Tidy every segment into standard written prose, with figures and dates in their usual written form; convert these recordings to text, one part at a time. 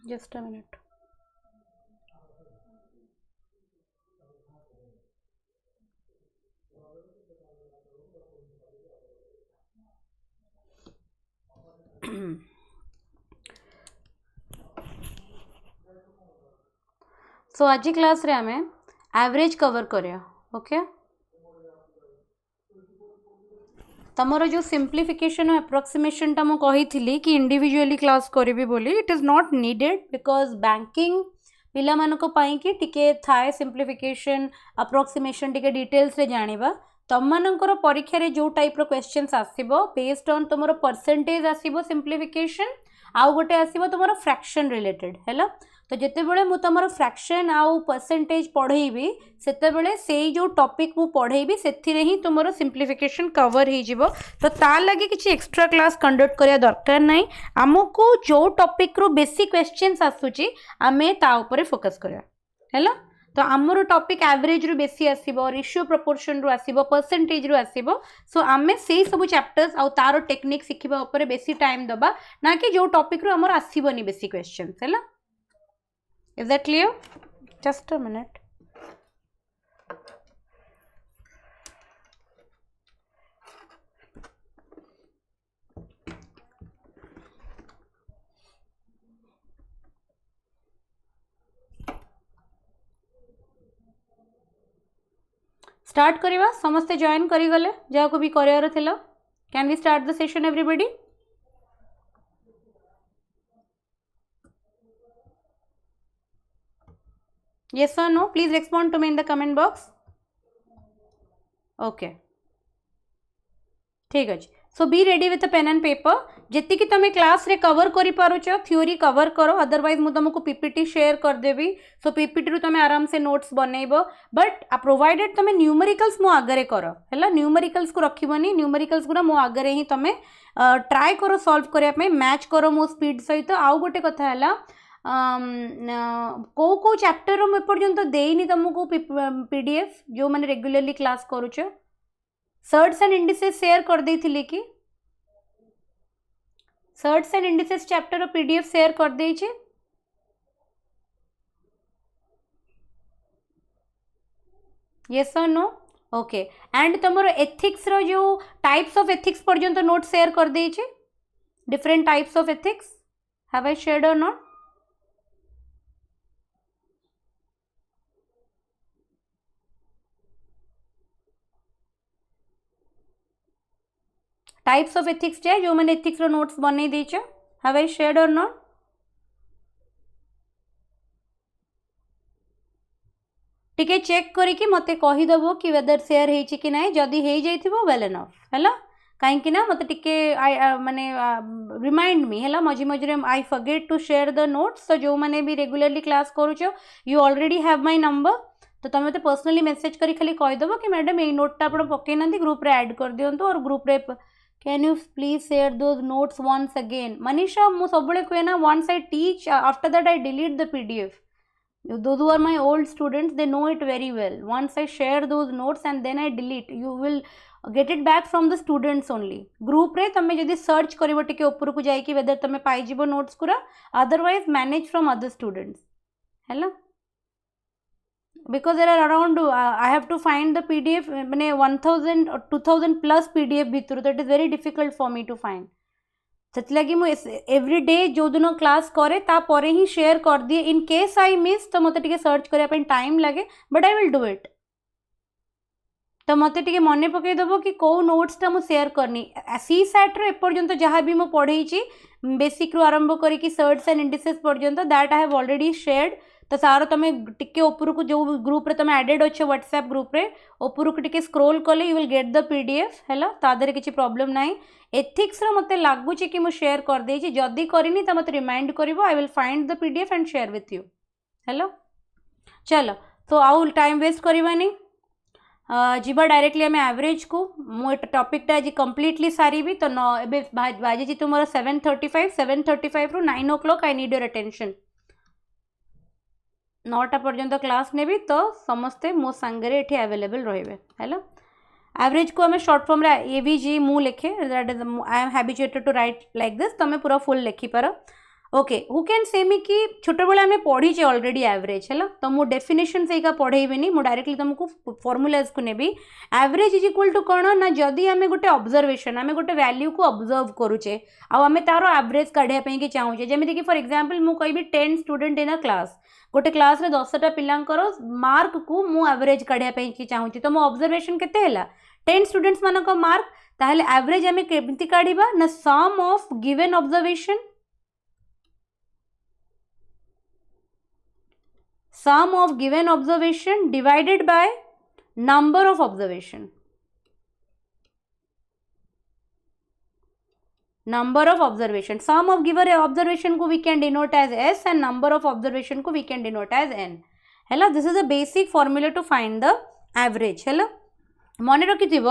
Just a minute. सो आज class रे आमे एवरेज कवर करिया। ओके, तमरो जो सिंप्लिफिकेशन और अप्रोक्सीमेशन टा मु कही थी कि इंडिविजुअली क्लास करी बोली, it is not needed because banking पिला मानको पाई कि टिके थाए सिंप्लिफिकेशन अप्रोक्सीमेशन टिके डिटेल्स रे जानिबा। तम मानकर परीक्षा रे जो टाइप रो क्वेश्चंस आसीबो बेस्ड ऑन तुमरो परसेंटेज आसीबो सिंप्लिफिकेशन, आउ गोटे आसीबो तुमरो फ्रैक्शन रिलेटेड हैला। तो जिते बड़े मु तुमरो फ्रैक्शन आउ परसेंटेज पढ़ेबी सेते बड़े सेई जो टॉपिक मु पढ़ेबी सेथिरे ही तुमरो सिंप्लिफिकेशन कवर ही जिवो। तो ता लगे किछि एक्स्ट्रा क्लास कंडक्ट करिया दरकार नाही। हमको जो टॉपिक रो बेसिक क्वेश्चंस आसुची आमे ता ऊपर फोकस करिया हैला। तो आमर टॉपिक एवरेज रु बेसी आसीबो, रेशियो प्रोपोर्शन रु आसीबो, परसेंटेज रु आसीबो। सो आमे सेई सब चैप्टर्स आउ तारो टेक्निक सिखिबा ऊपर बेसी टाइम दबा ना कि जो टॉपिक रु हमर आसीबोनी बेसी क्वेश्चंस हैला। Is that clear? Just a minute. Start करिवा समस्ते जॉइन करी गले जा को भी करियर थिला। Can we start the session everybody? Yes or no? Please respond to me in the comment box. Okay. ठीक अच्छे। So be ready with pen and paper. जी कि तुम क्लास रे कवर करि पारुछ थ्योरी कवर करो, अदरवाइज मु तुमको पीपीटी शेयर कर देबी। सो पीपीटी रु तुम आराम से नोट्स बनैबो, बट प्रोवाइडेड तुम न्यूमेरिकल्स मो आगरे करो हैला। न्यूमेरिकल्स को रखिबनी, न्यूमेरिकल्स गुरा मो आगरे ही तुम ट्राई करो सॉल्व करिया पे, मैच करो मो स्पीड सहित। आउ गोटे कथा हैला को को चैप्टर मु एपर्यंत देइनी तुमको पीडीएफ जो माने रेगुलरली क्लास करूछ। सर्ट्स एंड इंडिसेस शेयर कर देइथिली कि surds and indices chapter PDF share कर देइछि। यस और नो? ओके। एंड तुमरो एथिक्स रो जो टाइप्स ऑफ एथिक्स पर्यंत नोट शेयर कर देइछि, different types of ethics have I shared or not? Types of ethics जाए जो मैंने एथिक्स रो नोट्स बनै देछ, have I shared or not? टिके चेक करिकि मते कहि दबो कि वेदर शेयर हेछि कि नै। जदी हेइ जाइथिबो वेल एनफ हैला, काहे कि ना मते टिके माने रिमाइंड मी हैला। मझी मझी रे I forget to share the notes. तो जो माने भी रेगुलरली क्लास करूछो you already have my number, तो तुम मते पर्सनली मेसेज करी खाली कहि दबो कि मैडम एई नोट आपण पकै नंदी ग्रुप रे ऐड कर दियंतु, और ग्रुप रे can you please share those notes once again. Manisha मु सबले कहे ना once I teach after that I delete the PDF. Those who are my old students, they know it very well. Once I share those notes and then I delete, you will get it back from the students only. Group रे तमे जदी search करिवो टिके ऊपर को जाई कि whether तमे पाई जिवो notes कुरा, otherwise manage from other students हैला। because there are around I have to find the pdf माने 1000 or 2000 plus pdf भितर, that is very difficult for me to find। लगी मु एवरी डे जो दिन क्लास करे ता परे ही शेयर कर दिए। इन केस आई मिस तो मते टिके सर्च करिया पे टाइम लगे, but I will do it. तो मते टिके मने पकई दबो कि को नोट्स ता मु शेयर करनी। सी सैट रो एपर्यंत जहाँ भी मु पढ़ेइछि बेसिक रु आरंभ करी कि सर्ट्स एंड इंडिसेस पर्यंत, that I have already shared. तो सारो तमे टिके ऊपर को जो ग्रुप रे तमे एडेड अच्छे व्हाट्सएप ग्रुप रे ऊपर को टिके स्क्रोल कले you will get the PDF हैला। तादरे किछि प्रॉब्लम नाही। एथिक्स रो मते लागुछि कि मु शेयर कर देछि, जदी करिनी त मते रिमाइंड करिवो। I will find the PDF and share with you hello. चलो तो आउ टाइम वेस्ट करबानी, जीवा डायरेक्टली आम एवरेज को। मु टॉपिक टा आज कंप्लीटली सारी तो एबे बाजी तुम 7:35 रु 9 o'clock I need your attention. 9टा पर्यंत क्लास नेबी तो समस्ते मो सांगरे एठी अवेलेबल रहिबे हैला। एवरेज को हमें शॉर्ट फॉर्म रे एवीजी मु लिखे, that is I am habituated to write like this. तमे पूरा फुल लिखि पार। ओके हु कैन से मी कि छोट बेले आम पढ़ीचे ऑलरेडी एवरेज है तो मु डेफिनेशन से पढ़ेबी मु डायरेक्टली तुमको फॉर्मूलाज को नेबी एवरेज इज इक्वल टू कौन ना जदि आम गोटे ऑब्जर्वेशन आम गोटे वैल्यू को ऑब्जर्व करूचे आम तार एवरेज काढ़ापी चाहूचे जमीक कि फॉर एग्जांपल मु कहि 10 स्टूडेंट इन अ क्लास गोटे क्लास रे 10टा पिलांकर मार्क को मु एवरेज काढ़ापी चाहूची तो मो ऑब्जर्वेशन केते हैला 10 स्टूडेंट्स मानक मार्क ताहले एवरेज आम केमती काढ़िबा ना sum of given observation sum of given observation divided by number of observation. Number of observation. Sum of given observation को we can denote as S and number of observation को we can denote as N. Hello, this is the basic formula to find the average. Hello. मन रखिथिब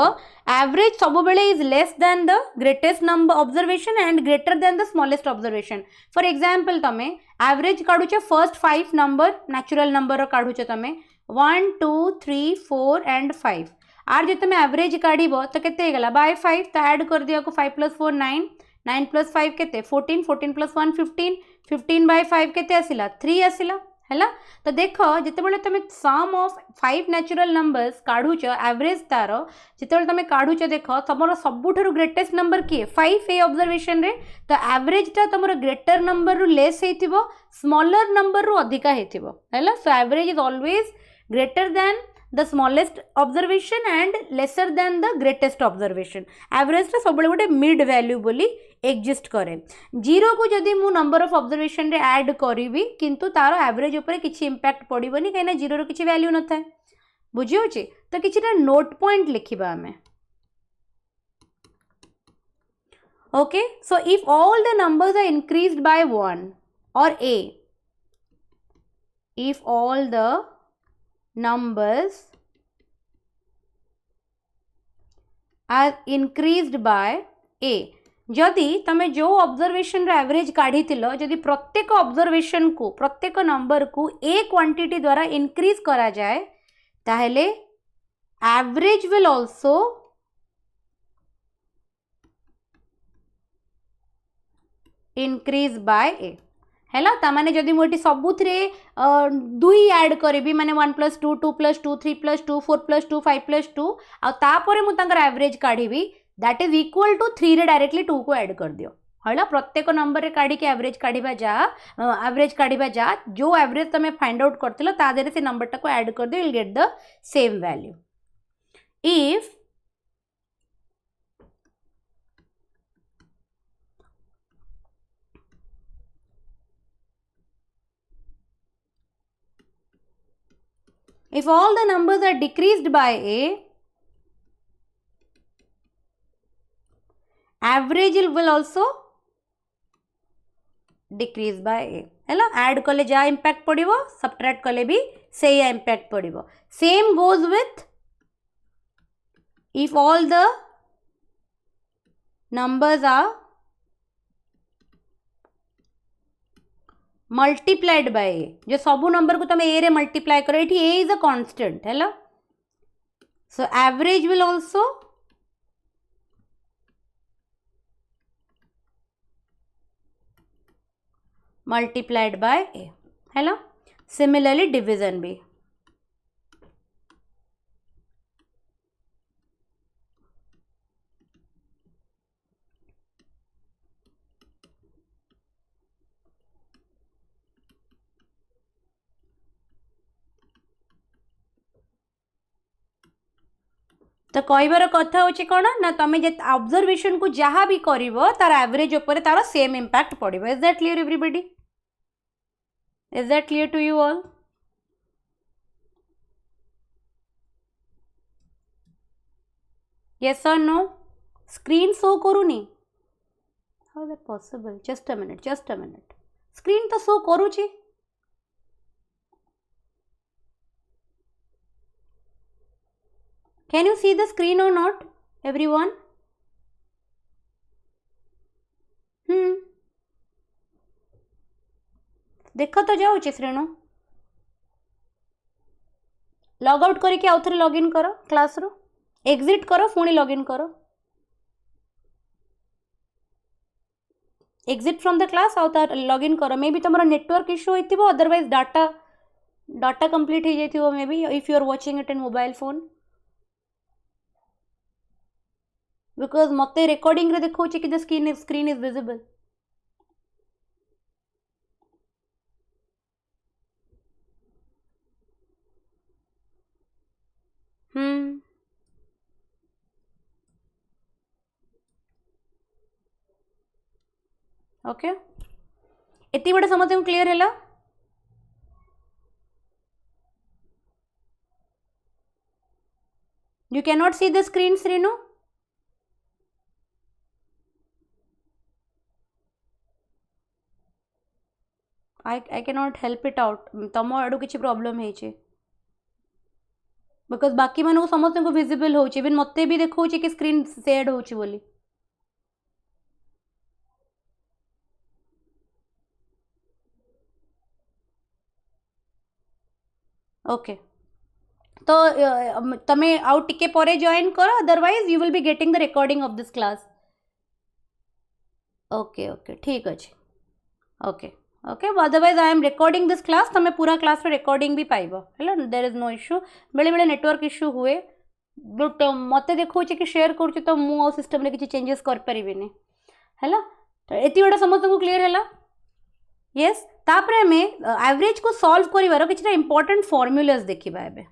average सब बेले is less than the greatest number observation and greater than the smallest observation for example तमे average काढुचे first 5 number natural number काढुचे तमे 1 2 3 4 and 5 R J तमे average काढिबो तो केते हे गला बाय 5 तो ऐड कर दिया को 5 + 4 9 9 + 5 केते 14 14 + 1 15 15 बाय 5 केते आसिला 3 आसिला है तो देख जिते तुम सम ऑफ 5 नेचुरल नंबर्स काढ़ुच एवरेज तार जिते तुम काढ़ुच देख तुम सबुठ ग्रेटेस्ट नंबर किए 5 ए ऑब्जर्वेशन रे तो एवरेज टा तुम ग्रेटर नंबर रु लेस होइथिबो स्मॉलर नंबर रु अधिका होइथिबो हैला so average is always greater than the smallest observation and lesser than the greatest observation average टा सब गोटे मिड वैल्यू बोली एग्जिस्ट करे जीरो को जदि मु नंबर ऑफ ऑब्जर्वेशन रे ऐड करी किंतु तार एवरेज ऊपर किछि इंपैक्ट पड़िबोनी कहीं जीरो रो किछि वैल्यू न थाए बुझी होछि तो किछिटा नोट पॉइंट लिखिबा हमें okay so if all the numbers are increased by 1 और a if all the numbers are increased by a जदि तमे जो ऑब्जर्वेशन रे एवरेज काढ़ी थिलो जदि प्रत्येक ऑब्जर्वेशन को प्रत्येक नंबर को ए क्वांटिटी द्वारा इंक्रीज करा जाए ताहले average will also increase by a हैला ता माने जदि मोटी सबुथरे 2 ऐड करबी माने 1 + 2 2 + 2 3 + 2 4 + 2 5 + 2 आ तापरे मु तांकर एवरेज काढ़ीबी दैट इज इक्वल टू 3 रे डायरेक्टली 2 को ऐड कर दियो हैला प्रत्येक नंबर रे काढ़ी के एवरेज काढ़ीबा जा जो एवरेज तमे फाइंड आउट करथिलो ता देरे से नंबर टा को ऐड कर दियो will get the same value if all the numbers are decreased by a average will also decrease by a हैला ऐड कले जा इंपैक्ट पड़िबो सब्ट्रैक्ट कले भी से या इंपैक्ट पड़िबो same goes with if all the numbers are multiplied by a जो सबू नंबर को तुम ए रे मल्टीप्लाई करो ये ए इज अ कांस्टेंट है so average will also multiplied by a है सिमिलरली डिवीजन भी तो कहबार कथा होची कौन ना तुम ऑब्जर्वेशन को जहाँ भी करिवो तार एवरेज ऊपर तार सेम इंपैक्ट पड़िबो is that clear everybody is that clear to you all yes और नो स्क्रीन शो करूनी how that possible just a minute screen तो शो करूची Can you see the screen or not, everyone? देखा तो जाओ Shrenu log out करके आउ थे लॉग इन करो क्लास रो एग्जिट करो पुणी लॉग इन करो exit from the class ଆଉ ତାର login କର मे भी ତମର network issue ହେଇଥିବ otherwise data complete ହେଇଯାଇଥିବ मे भी if you are watching it in mobile phone because मते recording रे देखौछि कि the screen is visible okay एति बड़े समझते को क्लियर हैला you cannot see the screen Srinu I cannot help it out तम आडू किछि प्रॉब्लम हेछि बिकॉज बाकी मानको समस्त को विजिबल होछि इवन मते भी देखौछि कि स्क्रीन शेड होछि बोली ओके तो तमे आउ टिके परे जॉइन करो otherwise you will be getting the recording of this class okay okay ठीक अछि okay okay otherwise I am recording this class तमे पूरा क्लास रे रिकॉर्डिंग भी पाइबो हैला देयर इज नो इश्यू बेले बेले नेटवर्क इश्यू हुए बट मते देखौछि कि शेयर करछि तो मु सिस्टम रे किछि चेंजेस कर परिबिनी हैला तो एति बडा समस्त को क्लियर हैला यस तापरे में एवरेज को सॉल्व करिवार किछि इंपोर्टेंट फार्मूलास देखिबा एबे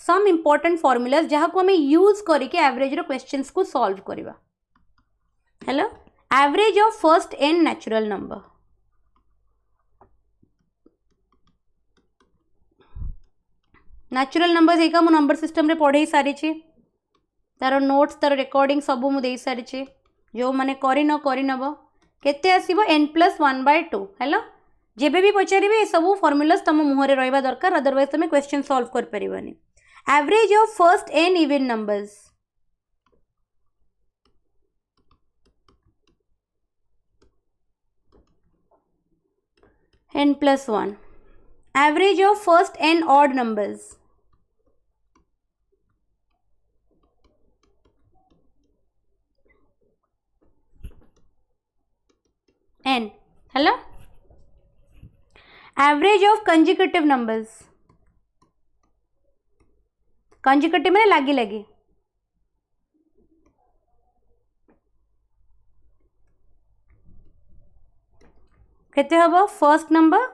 सम इंपोर्टेंट फार्मूलास जहाँ को हमें यूज करके एवरेज रो क्वेश्चंस को सॉल्व करिबा हैला average of first n natural number natural numbers एका मु नंबर सिस्टम रे पढ़े सारी छी तार नोट्स तार रिकॉर्डिंग सब मु दे सारी छी जो माने करि नबो केते आसीबो n+1/2 हैला जेबे भी पचारिबे सब फार्मूलास तम मुहरे रहबा दरकार अदरवाइज तमे क्वेश्चन सॉल्व कर परिबानी average of first n even numbers n+1 average of first n odd numbers n hello average of consecutive numbers consecutive में लगी लगी केते हबो first number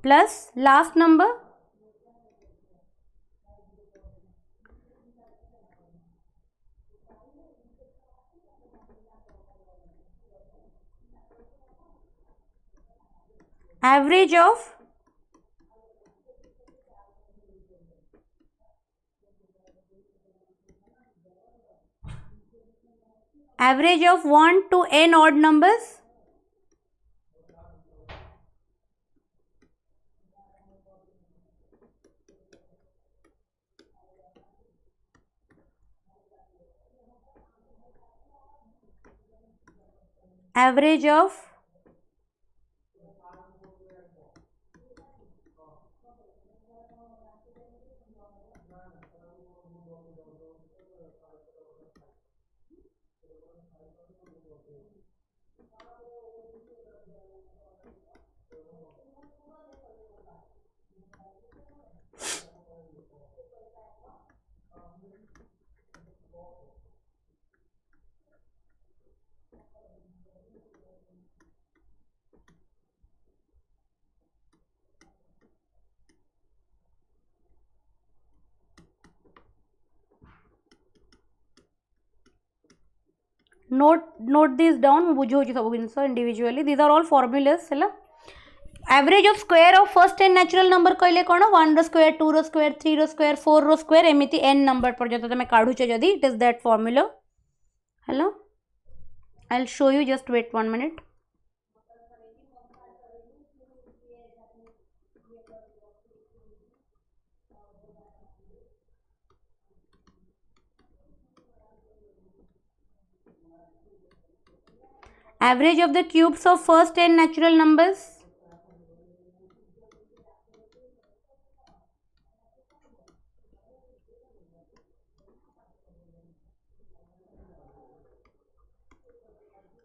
plus last number average of average of 1 to n odd numbers average of note this down बुझो सब जिनस individually these are all formulas है average of square of first n natural number कहले कोन 1 रो square 2 रो square 3 रो square 4 रो स्क्वायर एमिति n नंबर पर्यंत तमे काढुछ जदी it is that formula hello I will show you just wait 1 minute average of the cubes of first n natural numbers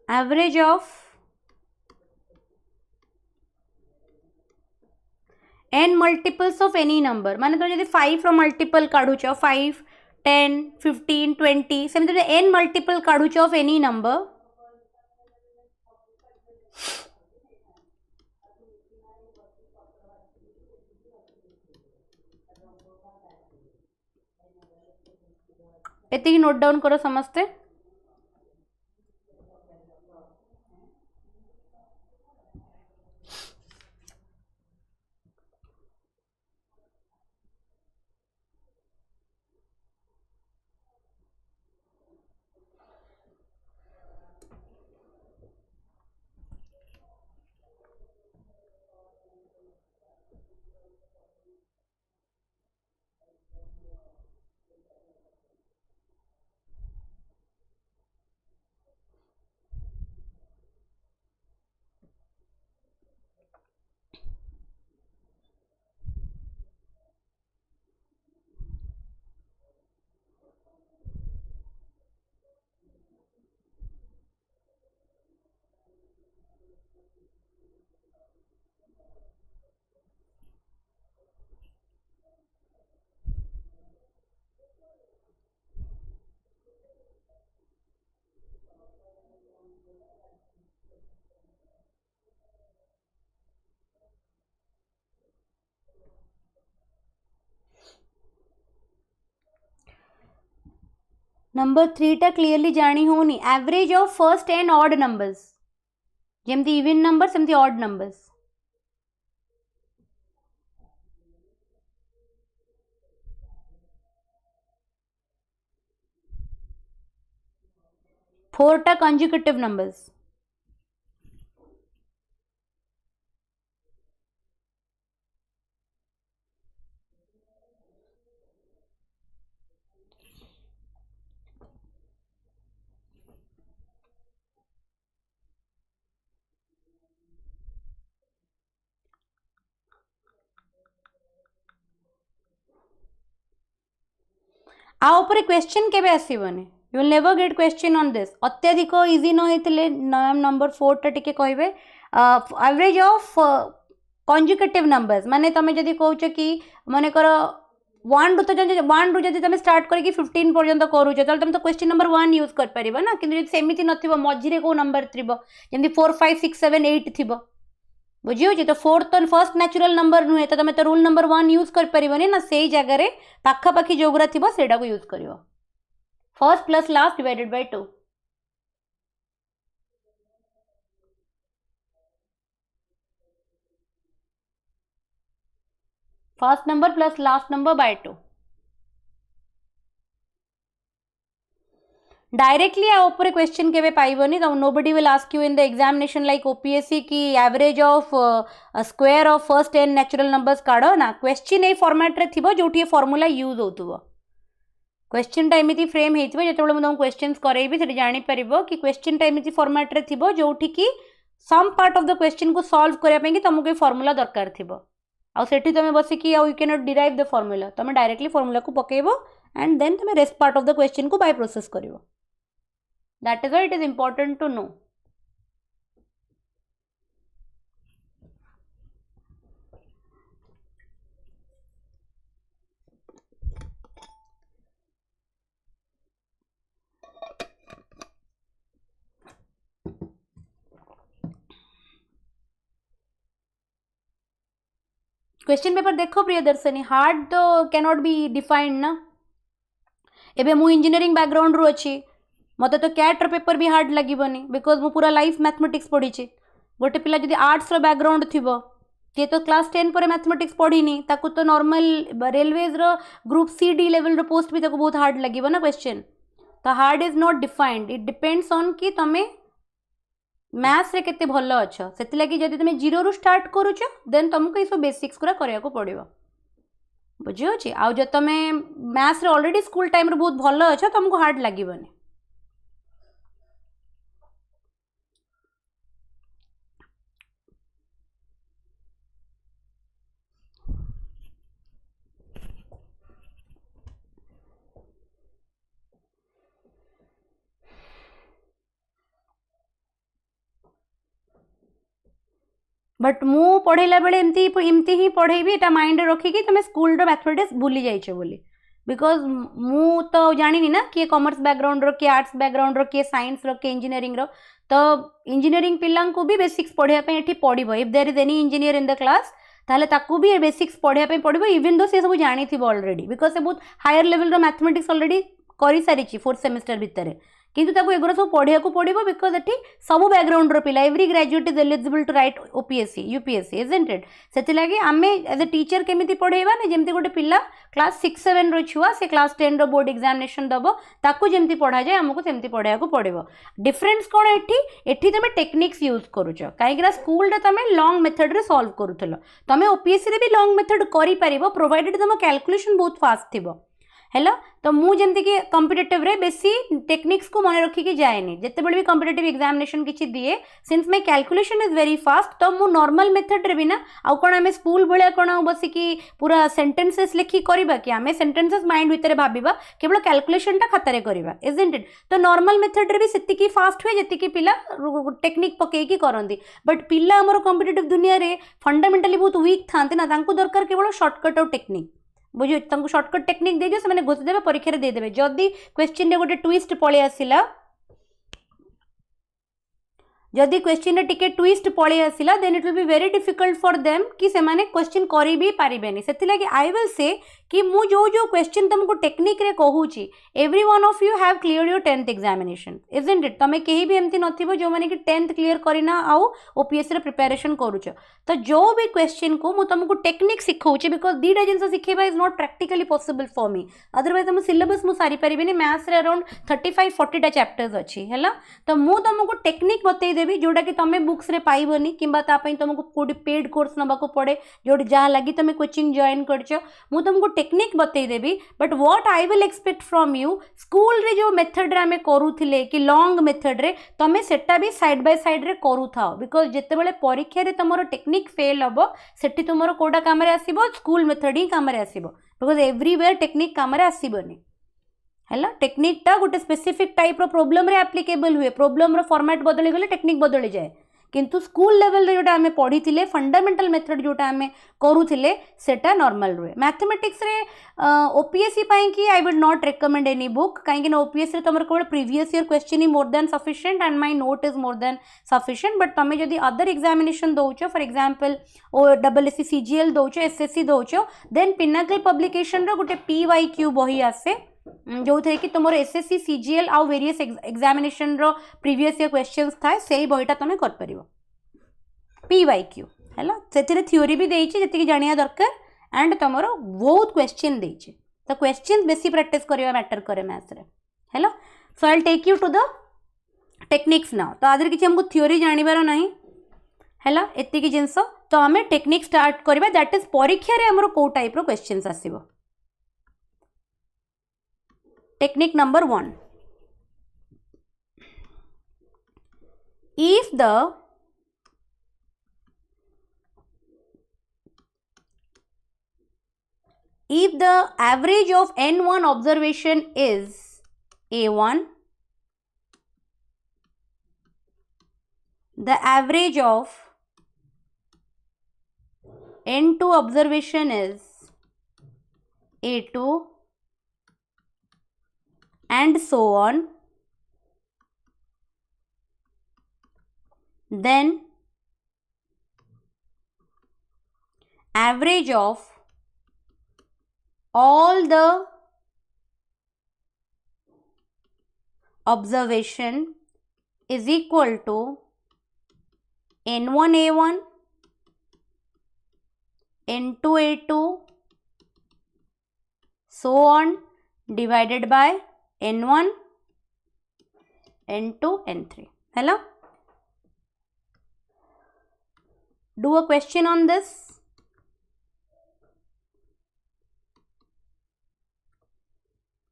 average of n multiples of any number माने तो जदि 5 रो multiple काढुछ 5 10 15 20 सेमि तो n मल्टीपल काढुछ of any number एतिकी note down करो समस्ते नंबर 3 टा क्लियरली जानी होनी average of first n odd numbers जेमती इवन नंबर सेमती ऑड नंबर्स 4 टा कंजिक्यूटिव नंबर्स आ ऊपर क्वेश्चन केबे आसीबनी you will never get question on this अत्यधिक इजी न होइतिले नंबर 4 टा टिके कहबे एवरेज ऑफ कंजुकेटिव नंबर्स माने तमे जदी कहउछ कि माने कर 1 रु जदी तमे स्टार्ट करके 15 पर्यंत करूछ तले तमे तो क्वेश्चन नंबर 1 यूज कर परिबा ना किंतु जदी सेमिति नथिबो मझिरे को नंबर थिबो जेंति 4 5 6 7 8 थिबो बुझी तो फोर्थ तो फर्स्ट नेचुरल नंबर नुहे तो तुम तो रूल नंबर 1 यूज कर परिबनी ना से जगह रे पाखापाखी जोगरा थिबो सेडा को यूज करियो first plus last divided by 2 first number plus last number by 2 directly आ ऊपर क्वेश्चन केबे पाइबनी तो nobody will ask you in the examination like OPSC की average of square of first n natural numbers काढो ना question ए format रे थिबो जोठी फार्मूला यूज होतबो क्वेश्चन टा एमिति फ्रेम हेतिबो जेतेबेले म तुम क्वेश्चंस करेबी सेठी जानि परिबो कि क्वेश्चन टा एमिति फॉर्मेट रे थिबो जोठी की some part of the question को सॉल्व करिया पे कि तुमको फार्मूला दरकार थिबो आ सेठी तमे बसी कि you can not derive the formula तमे डायरेक्टली फार्मूला को पकेबो एंड देन तमे rest part of the question को बाय प्रोसेस करिवो that is why it is important to know question paper देखो प्रियदर्शनी हार्ड तो कैनॉट बी डिफाइंड ना एबे मु इंजीनियरिंग बैकग्राउंड रु अछि मते तो कैट रो पेपर भी हार्ड लागिबनी बिकॉज मु पूरा लाइफ मैथमेटिक्स पढ़ी गोटे पिला जदि आर्ट्स रो बैकग्राउंड थिबो ते तो क्लास 10 पर मैथमेटिक्स पढ़ीनी ताकू तो नॉर्मल रेलवेज रो ग्रुप सी डी लेवल रो पोस्ट भी ताकू बहुत हार्ड लागिबो ना क्वेश्चन तो hard is not defined it depends on कि तमे मैथ्स रे केते भलो अछ सेति लागि जदि तमे जीरो रु स्टार्ट करूछ देन तुमको इस बेसिक्स कुरा करिया को पड़िबो बुझियो छी आ जे तमे मैथ्स रे ऑलरेडी स्कूल टाइम रे बहुत भलो अछ तुमको हार्ड लागिबनी बट मु पढ़ेला बेले एमती एमती ही पढ़ेबी एटा माइंड रखिकी तुम स्कूल मैथमेटिक्स भूली जाइछ बोली बिकज मु तो जानी ना किए कॉमर्स बैकग्राउंड रो किए आर्ट्स बैकग्राउंड रो किए साइंस रो किए इंजीनियरिंग रो तो इंजीनियरिंग पिला को भी बेसिक्स पढ़िया पे एठी पड़िबो if there is any engineer in the class ताहले ताकू भी बेसिक्स पढ़िया पे पड़िबो इवन दो से सब जानी थी ऑलरेडी बिकज से बहुत हायर लेवल रो मैथमेटिक्स ऑलरेडी करि सारिछि फोर्थ सेमेस्टर भितर किंतु ताको एगुरा सब पढ़िया को पड़िबो बिकज एठी सब बैकग्राउंड रो पिला every graduate is eligible to write OPSC UPSC isn't it सेति लागि आमे एज अ टीचर केमिति पढ़ेबा ना जेमति गोटे पिला क्लास 6-7 रो छुआ से क्लास 10 रो बोर्ड एग्जामिनेशन दबो ताकू जेमति पढ़ा जाए हमको सेमति पढ़ाया को पड़िबो डिफरेंस कोन एठी तमे टेक्निक्स यूज करूछो काईग्रा स्कूल रे तमे लॉन्ग मेथड रे सॉल्व करूथलो तमे ओपीएससी रे भी लॉन्ग मेथड करि परिबो प्रोवाइडेड तम कैलकुलेशन बहुत फास्ट थिबो हेलो तो मु जेमती कि कॉम्पिटिटिव रे बेसी टेक्निक्स को मन रखी जाएनी जिते बड़े भी कॉम्पिटिटिव एग्जामिनेशन किछि दिए since my calculation is very fast तो मु नॉर्मल मेथड रे भी ना आ कोन हमें स्कूल भले कोन बसी कि पूरा सेंटेंसेस लिखी करबा कि हमें सेंटेंसेस माइंड भीतर भाबिबा केवल कैलकुलेशन टा खातारे करबा इजंट इट तो नॉर्मल मेथड रे भी सेति की फास्ट हुए जति की पिला टेक्निक पके की करंदी बट पिला हमर कॉम्पिटिटिव दुनिया रे फंडामेंटली बहुत वीक थांते ना तांको दरकार केवल शॉर्टकट और टेक्निक बुझे तांको शॉर्टकट टेक्निक दे दियो से माने घोष देबे परीक्षा रे दे देबे जदी क्वेश्चन रे गोटे ट्विस्ट पळे आसिला जदि क्वेश्चन रे टिके ट्विस्ट पळे आसिला then it will be very difficult for them कि से माने क्वेश्चन करि भी पारिबेनी सेति लागि आई विल से कि मु जो जो क्वेश्चन तुमको टेक्निक रे कहूची every one of you have clear your 10th examination isn't it तमे केही भी एमती नथिबो जो माने कि 10th क्लियर करिना आउ ओपीएससी रे प्रिपरेशन करूछ तो जो भी क्वेश्चन को मु तुमको टेक्निक सिखौची बिकॉज़ दीटा जिंस सिखेबा is not practically possible for me otherwise हम सिलेबस मु सारी परिबेनी मैथ्स रे अराउंड 35-40 टा चैप्टर्स अछि हैला तो मु तुमको टेक्निक बतै देबी जोडा कि तमे बुक्स रे पाइबोनी किबा ता पई तुमको कोडी पेड कोर्स नबा को पड़े जोडी जहा लागि तमे कोचिंग जॉइन करछो मु तुमको टेक्निक बतई देबी but what I will expect from you school रे जो मेथड रे हमें करूथिले कि लॉन्ग मेथड रे तमे सेटा भी साइड बाय साइड रे करू थाओ बिकॉज़ जेते बेले परीक्षा रे तमरो टेक्निक फेल हबो सेठी तुमरो कोडा काम रे आसीबो स्कूल मेथड ही काम रे आसीबो बिकॉज़ एवरीवेयर टेक्निक काम रे आसीबोनी हैला टेक्निक टा गोटे स्पेसिफिक टाइप रो प्रॉब्लम रे एप्लीकेबल हुए प्रॉब्लम रो फॉर्मेट बदली गले टेक्निक बदली जाए किंतु स्कूल लेवल रे जोटा हमें पढ़ी थिले फंडामेंटल मेथड जोटा हमें करूथिले सेटा नॉर्मल रुए मैथमेटिक्स रे ओपीएससी पाई कि I would not recommend any book काहे ना ओपीएससी रे तमर केवल प्रीवियस ईयर क्वेश्चन ही more than sufficient and my note is more than sufficient but तमे जदी अदर एग्जामिनेशन दोचो फॉर एग्जांपल ओ डबलएससी सीजीएल दोचो एसएससी दोचो देन पिनाकल पब्लिकेशन रो गोटे पीवाईक्यू बही आसे जो थे कि तुम एसएससी सीजीएल आउ वेरियस एग्जामिनेशन रो प्रीवियस ईयर क्वेश्चंस थाए सेही बहीटा तुम कर परिबो पीवाईक्यू हैला सेथिरे थ्योरी भी देइछि जति कि जानिया दरकार एंड तुमरो बहुत क्वेश्चन देइछि तो क्वेश्चन बेसी प्रैक्टिस करिवा मैटर करे मैथ्स रे हैला so I will take you to the techniques now तो आदर किछि हमको थ्योरी जानिबार नाही हैला एति कि जिंस तो हमें टेक्निक स्टार्ट करबा दैट इज परीक्षा रे हमरो को टाइप रो questions आसीबो Technique number 1. If the average of n1 observation is A1, the average of n2 observation is A2, and so on, then average of all the observation is equal to n1 A1, n2 A2, so on divided by n1 n2 n3 hello do a question on this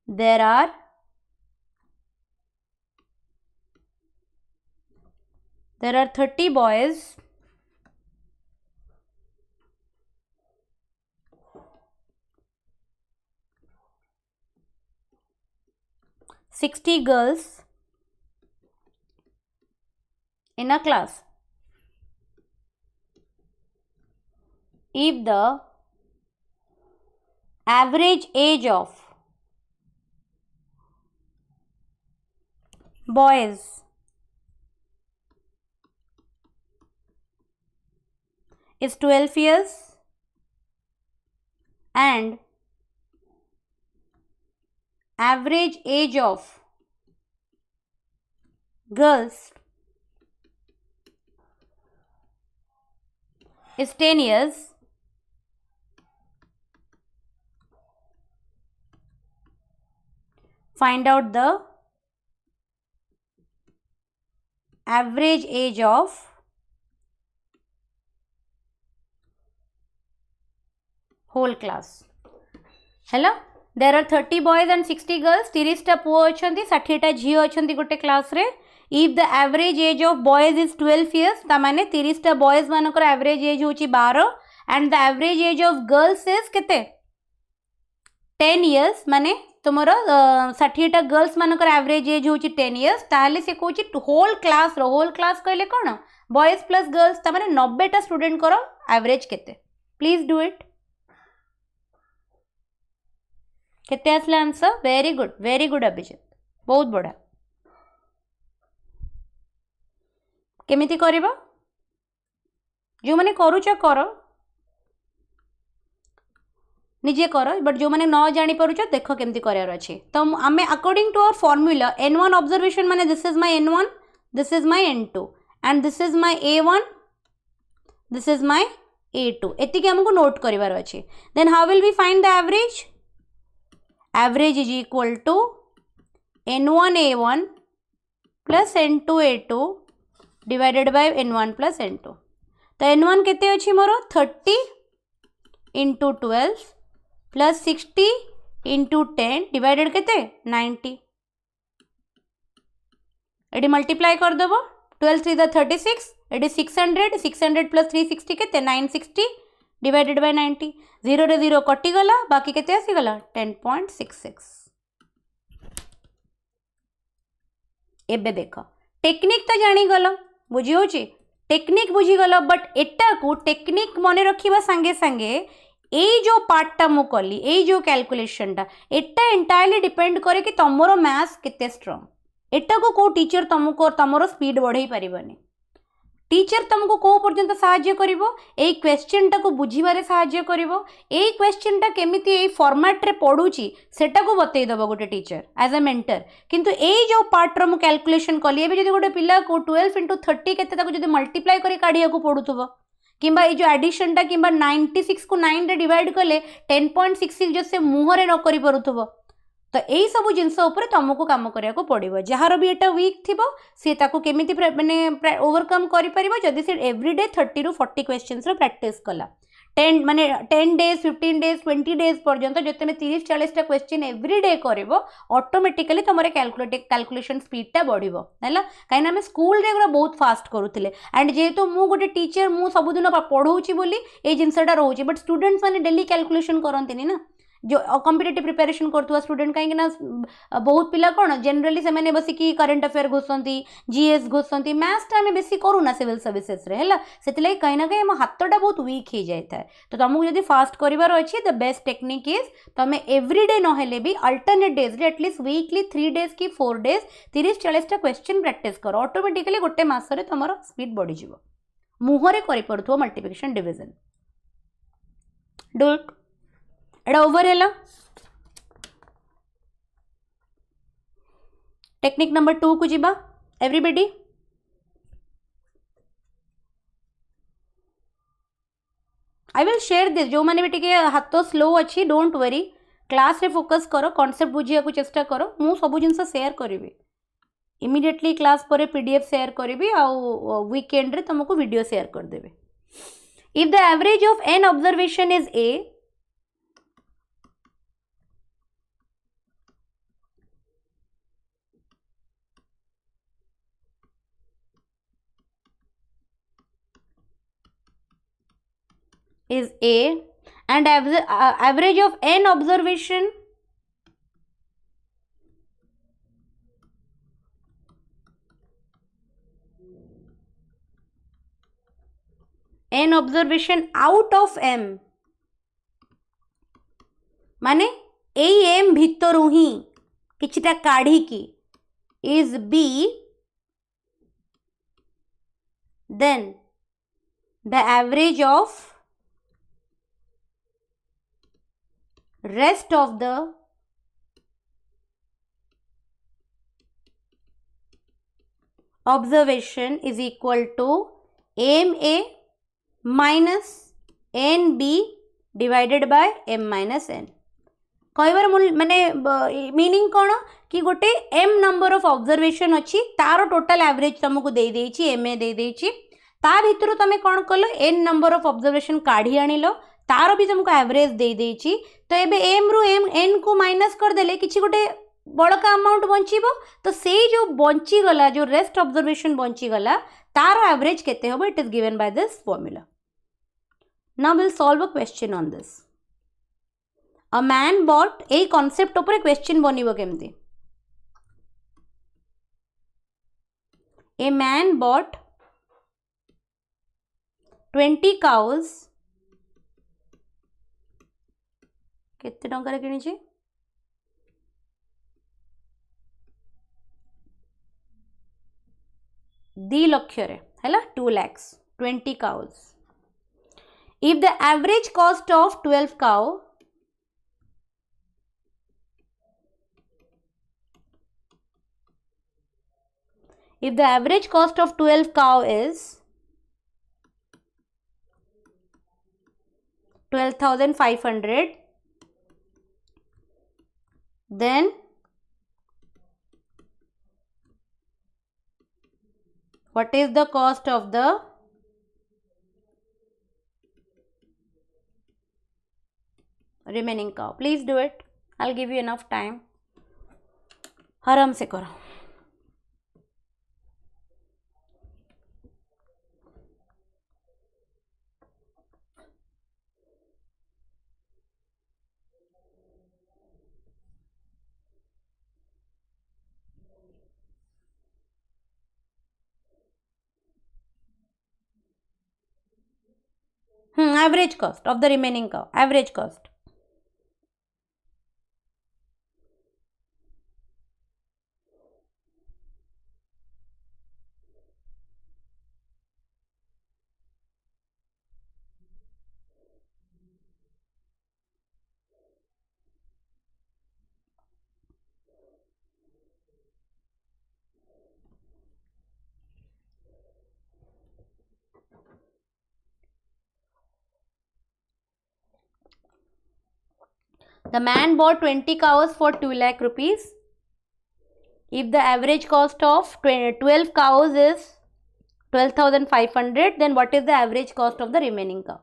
there are 30 boys 60 girls in a class. if the average age of boys is 12 years and average age of girls is 10 years, find out the average age of whole class. Hello, there are 30 boys and 60 girls, 30 टा पुओ अछंती 60 टा झियो अछंती गोटे class रे. If the average age of boys is 12 years, ता माने 30 टा boys मानकर average age होची 12 and the average age of girls is केते 10 years. माने तुमर 60 टा गर्ल्स मानकर average age होची 10 years. ताले से कोची whole class रो, whole class कहले कोन boys plus girls, ता माने 90 टा स्टूडेंट करो average केते. Please do it. केते आसला आंसर? वेरी गुड अभिजित, बहुत बड़ा. केमिति करिबो? जो माने करूच कर निजे कर, बट जो माने न जानी परुच देख केमिति करार अछि. तो आमे according to our formula n1 observation माने this is my n1, this is my n2 and this is my a1, this is my a2. एतिके हमको नोट करिवार अछि. Then how will we find the average? Average is equal to n1 a1 plus n2 a2 divided by n1 plus n2. तो n1 केते अछि मोरो 30 into 12 plus 60 into 10 divided केते 90. AD multiply कर देबो 12 3 36, एडी 600 plus 360 केते 960 divided by 90. 0 रे 0 कटि गला, बाकी केते आसी गला 10.66. एबे देखो टेक्निक तो जानी गलो, बुझी होची टेक्निक बुझी गलो, बट एटा को टेक्निक मने रखिबा संगे संगे एई जो पार्टटा मु कली, एई जो कैलकुलेशनटा एटा एंटायरली डिपेंड करे कि तमरो मैथ्स केते स्ट्रांग. एटा को टीचर तुमको तमरो स्पीड बढ़ाई परिबनी. टीचर तुमको को पर्यंत साहाय्य करिवो, एई क्वेश्चन टा को बुझीबारे साहाय्य करिवो. एई क्वेश्चन टा केमिति एई फॉर्मेट रे पढुची सेटा को बतई दबो गोटे टीचर एज अ मेंटर. किंतु एई जो पार्ट रो मु कैलकुलेशन कली, एबे जदि गोटे पिला को 12 into 30 केते ताको जदि मल्टीप्लाई करी काढिया को पडुथबो, किंबा ए जो एडिशन टा किंबा 96 को 9 रे डिवाइड कले 10.66 जो से मुहरे न करि परुथबो. तो यही सब जिनस तुमको कम करिया को पड़ो. जार भी एटा वीक थी सी ताको केमिति माने ओवरकम करि परिबो जदि से एवरीडे 30 to 40 क्वेश्चंस रो प्रैक्टिस कला. 10 माने 10 days 15 days 20 days पर्यंत जो तुम 30-40 टा क्वेश्चन एवरीडे करिवो ऑटोमेटिकली तुमरे कैलकुलेशन स्पीड टा बढ़िबो. हैला काइना हम स्कूल रे गुरा बहुत फास्ट करूथिले एंड जेहेतु मु गोटे टीचर मु सबुदिन पढ़ौची बोली ए जिनसटा रहउची, बट स्टूडेंट्स माने डेली कैलकुलेशन करंतिनी ना. जो कॉम्पिटिटिव प्रिपरेशन करथुवा स्टूडेंट कहीं ना बहुत पिला कौन जनरली से मैंने बस कि करंट अफेयर घोषंती, जीएस घोषंती, मैथ्स टा हमें बेसी करूना सिविल सर्विसेस रे हैला. सेतले कहीं ना कहीं हम हाथटा बहुत वीक हो जाता है. तो तुमको जब फास्ट करिवार अछि द बेस्ट टेक्निक इज तुम एवरीडे न हेले भी अल्टरनेट डेज रे एटलीस्ट वीकली 3 days की 4 days 30-40 टा क्वेश्चन प्रैक्टिस करो. ऑटोमेटिकली गोटे मास रे तुमरो स्पीड बढ़ी जिवो. मुहरे करि पड़थो मल्टीप्लिकेशन डिवीजन. Do it. एटा ओवर है. टेक्निक नंबर 2 को जीवा everybody. I will share this. जो मैंने भी टिके हाथ स्लो अच्छी डोंट वरी, क्लास रे फोकस करो, कॉन्सेप्ट बुझिया को चेष्टा करो. मु सब जिनस शेयर करी इमिडिएटली क्लास पर पीडीएफ शेयर करी आउ वीकेंड रे तुमको वीडियो शेयर कर देबे. If the average of an observation is a is A and average of n observation n observation out of m माने ए m भितर ही किछिटा काढ़ी की is b, then the average of rest of the observation is equal to ma minus nb divided by m minus n. कहबार माने meaning कौन कि गोटे m number of observation अच्छी तार टोटल एवरेज तुमको दे देछि एम ए दे देछि ता भितर तुम कौन कल n नंबर ऑफ ऑब्जर्वेशन काढ़ी आनिलो तार भी तुमको एवरेज दे देछि तो एबे m रु m n को माइनस कर देले किछि गोटे बड़का अमाउंट बंचिबो तो से जो बंची गला जो रेस्ट ऑब्जर्वेशन बंची गला तार एवरेज केते होबो it is given by this formula. Now will solve a question on this. A man bought a concept ऊपर क्वेश्चन बनिबो केमती. A man bought 20 cows केते टंका किनी छी 2 लाख रे हैला 2 lakhs 20 cows. If the average cost of 12 cow if the average cost of 12 cow is 12,500 then what is the cost of the remaining cow? Please do it. I'll give you enough time. आराम से करो. Average cost of the remaining cow. Average cost. The man bought 20 cows for 2 lakh rupees. If the average cost of 12 cows is 12,500, then what is the average cost of the remaining cow?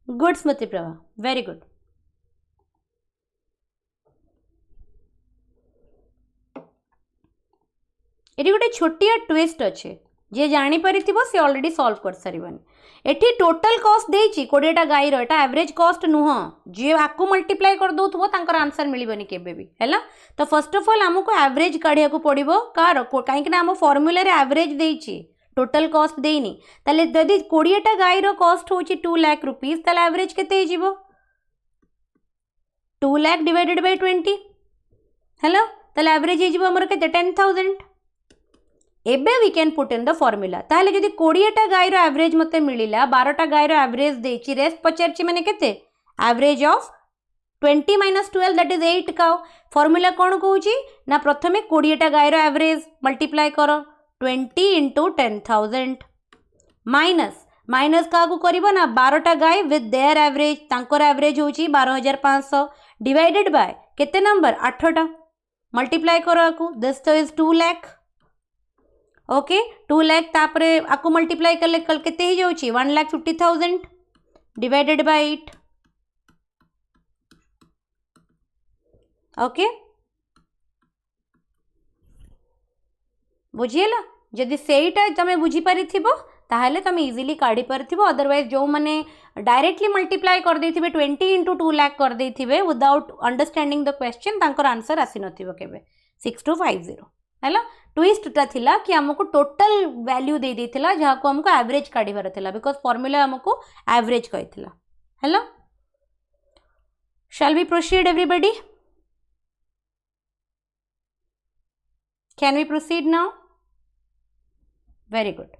Good Smriti Prabha, very good. ये गोटे छोटिया twist अच्छे जे जानी परिथिबो से already solve कर सारिबन. एठी total cost देछि 20टा गाईर एटा average cost नुह जे आकु मल्टीप्लाई कर दोथबो तांकर आंसर मिलिबनी केबे भी हैला. तो फर्स्ट ऑफ ऑल हमको एवरेज काढिया को पड़िबो कार काहे कि ना हम फार्मूला रे एवरेज देछि टोटल कॉस्ट देनी ताले यदि 20टा गाईर कॉस्ट होछि 2 लाख रुपीस ताले एवरेज केते हे जिवो 2 लाख डिवाइडेड बाय 20 हैला. ताले एवरेज हे जिवो हमर केते 10,000. एबे we can put in the formula. ताहले जदि 20टा गाईर एवरेज मते मिलिला 12टा गाईर एवरेज देछि रेस्ट पचारछि माने केते average of 20 minus 12 that is 8 cow formula कौन कहूँ ना प्रथमे 20टा गायर एवरेज मल्टीप्लाई कर 20 इंटू 10,000 माइनस माइनस क्या कर ना 12टा गाय विथ देयर एवरेज तांकर एवरेज हूँ 12,500 डिवाइडेड बाय केते नंबर 8टा मल्टीप्लाई करो दिस तो इज 2 लाख ओके 2 लाख तापरे आकु मल्टीप्लाई कले कल केते ही जाउची 1,50,000 डिवाइडेड बाय 8 ओके बुझीला जदि सेटा तमे बुझी पारिथिबो ताहले तमे इजीली काढी पारिथिबो अदरवाइज जो माने डायरेक्टली मल्टीप्लाई कर देथिबे 20 इंटू 2 लाख कर देथिबे विदाउट अंडरस्टैंडिंग द क्वेश्चन तांकर आंसर आसी नथिबो केबे 6250 हैला ट्विस्ट ता थिला कि हमको टोटल वैल्यू दे देथिला जहा को हमको एवरेज काढीबार थिला बिकॉज़ फार्मूला हमको एवरेज कहिथिला हैला shall we proceed everybody can we proceed now very good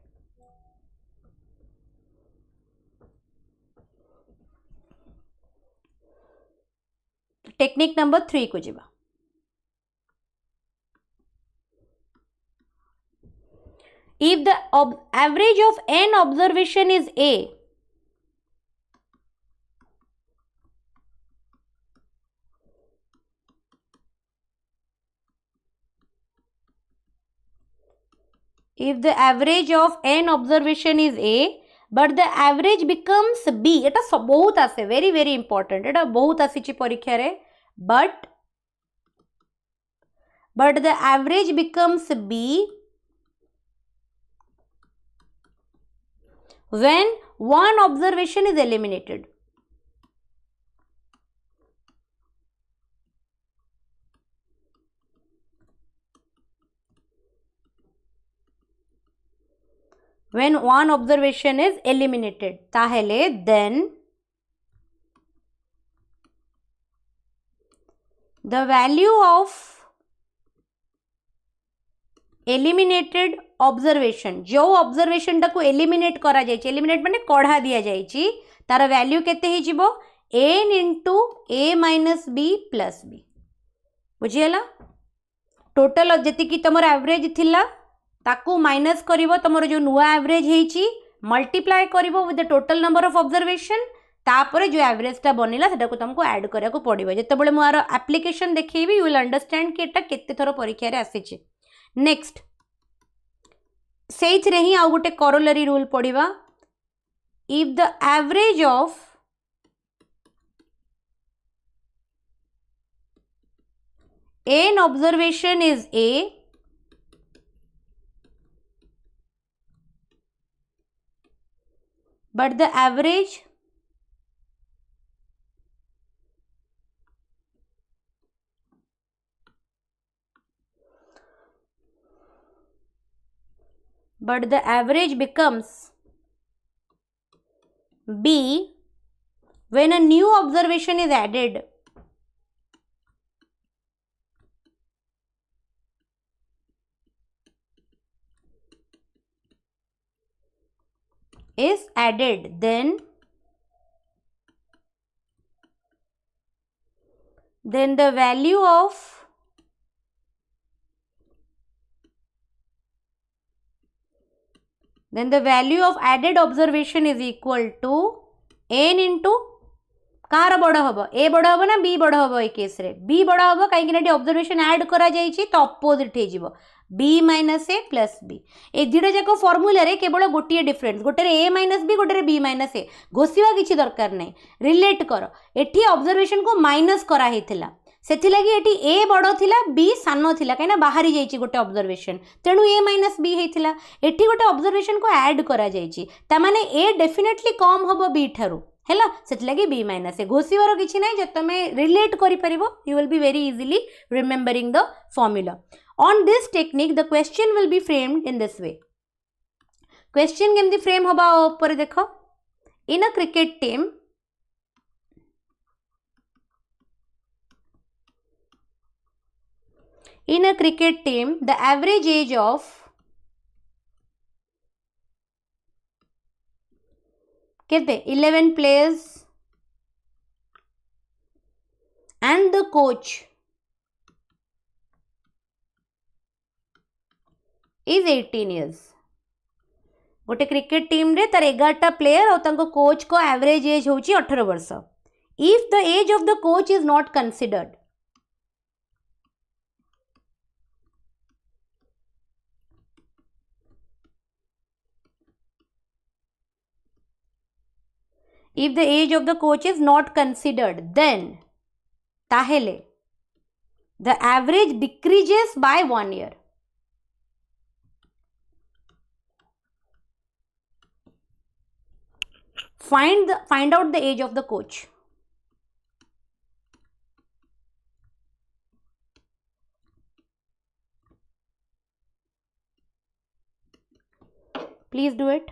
technique number 3 को जीवा if the average of n observation is a if the average of n observation is a but the average becomes b एटा सब बहुत आसे very very important एटा बहुत आसी परीक्षा रे but the average becomes b when one observation is eliminated when one observation is eliminated ताहले then the value of eliminated observation जो observation टाको eliminate करा जायछि eliminate माने कढ़ा दिया जायछि तार वैल्यू केते ही जिवो n into a minus b plus b बुझियला टोटल जति कि तमर एवरेज थिला ताकू माइनस करिवो तमर जो नुआ एवरेज हेछि मल्टीप्लाई करिवो with the total number of observation तापरे जो एवरेज ता बनिला सेटा को तुमको ऐड करिया को पड़िबो जते बेले more application देखैबी you will understand कि एटा केते थरो परीक्षा रे आसीछि नेक्स्ट सेइथ रे ही आ गुटे करोलरी रूल पड़िबा if the average of n observation is a but the average becomes b when a new observation is added then the value of added observation is equal to n into car बड़ हम ए बड़ हम ना B बड़ हम ए case रे B बड़ हम कहीं ऑब्जर्वेशन ऐड करा जाइछि तो अपोजिट हे जिवो बी माइनस ए प्लस बी ए दुटा जाक फॉर्मूला रे केवल गोटे डिफरेंस गोटे ए माइनस बी गोटे बी माइनस ए घोषिबा किछि दरकार नै रिलेट कर एठी ऑब्जर्वेशन को माइनस करा हेथिला सेथिलागी एठी ए बड़ थिला बी सानो थिला कहिना बाहरी जाइछि गोटे ऑब्जर्वेशन तेनु ए माइनस बी हेथिला एठी गोटे ऑब्जर्वेशन को ऐड करा जाइछि ता माने ए डेफिनेटली कम हबो बी थारु हैला सेथिलागी बी माइनस ए घोषिबार किछि नै जे तमे रिलेट करि परिबो you will be very easily remembering the formula on this technique the question will be framed in this way question केमदी फ्रेम होबा ऊपर देखो in a cricket team the average age of केते 11 players and the coach is 18 years. गोटे cricket team रे तार 11टा player और तांको कोच को एवरेज एज होची 18 वर्ष. If the age of the coach is not considered, if the age of the coach is not considered, then tahele the average decreases by 1 year. Find out the age of the coach. Please do it.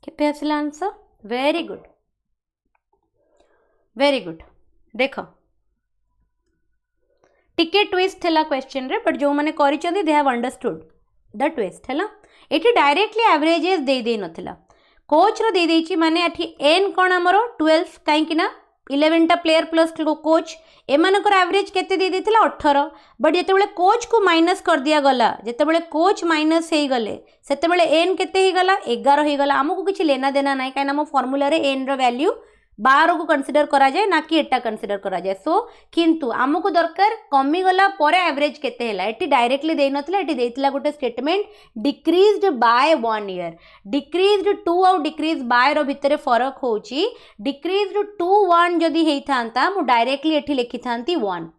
केते आसला answer? Very good, very good. देख टिके twist है question रे, but जो मैंने करिसेंती they have understood the twist है. एटी डायरेक्टली एवरेजेस दे दे नथिला, कोच रो दे देछि माने एठी एन कोन हमरो 12 काहे कि ना 11टा प्लेयर प्लस कोच एमानकर एवरेज केते दे देथिला 18. बट जेतेबेले कोच को माइनस कर दिया गला, जेतेबेले कोच माइनस हे गले सेतेबेले एन केते हे गला 11 हे गला. हमको किछि लेना देना नाही, काहे ना हम फार्मूला रे एन रो वैल्यू 12 को कंसीडर करा जाए ना कि एटा कंसीडर करा जाए. सो किंतु आमको दरकार कमी गला परे एवरेज केते हैला, एटी डायरेक्टली दे नथिला, एटी देथिला गोटे statement decreased by 1 year. Decreased to और डिक्रीज बाय रो भितरे फरक होची. डिक्रीज्ड टू 1 जदि हेई थांता मु डायरेक्टली एठी लिखि थांती 1,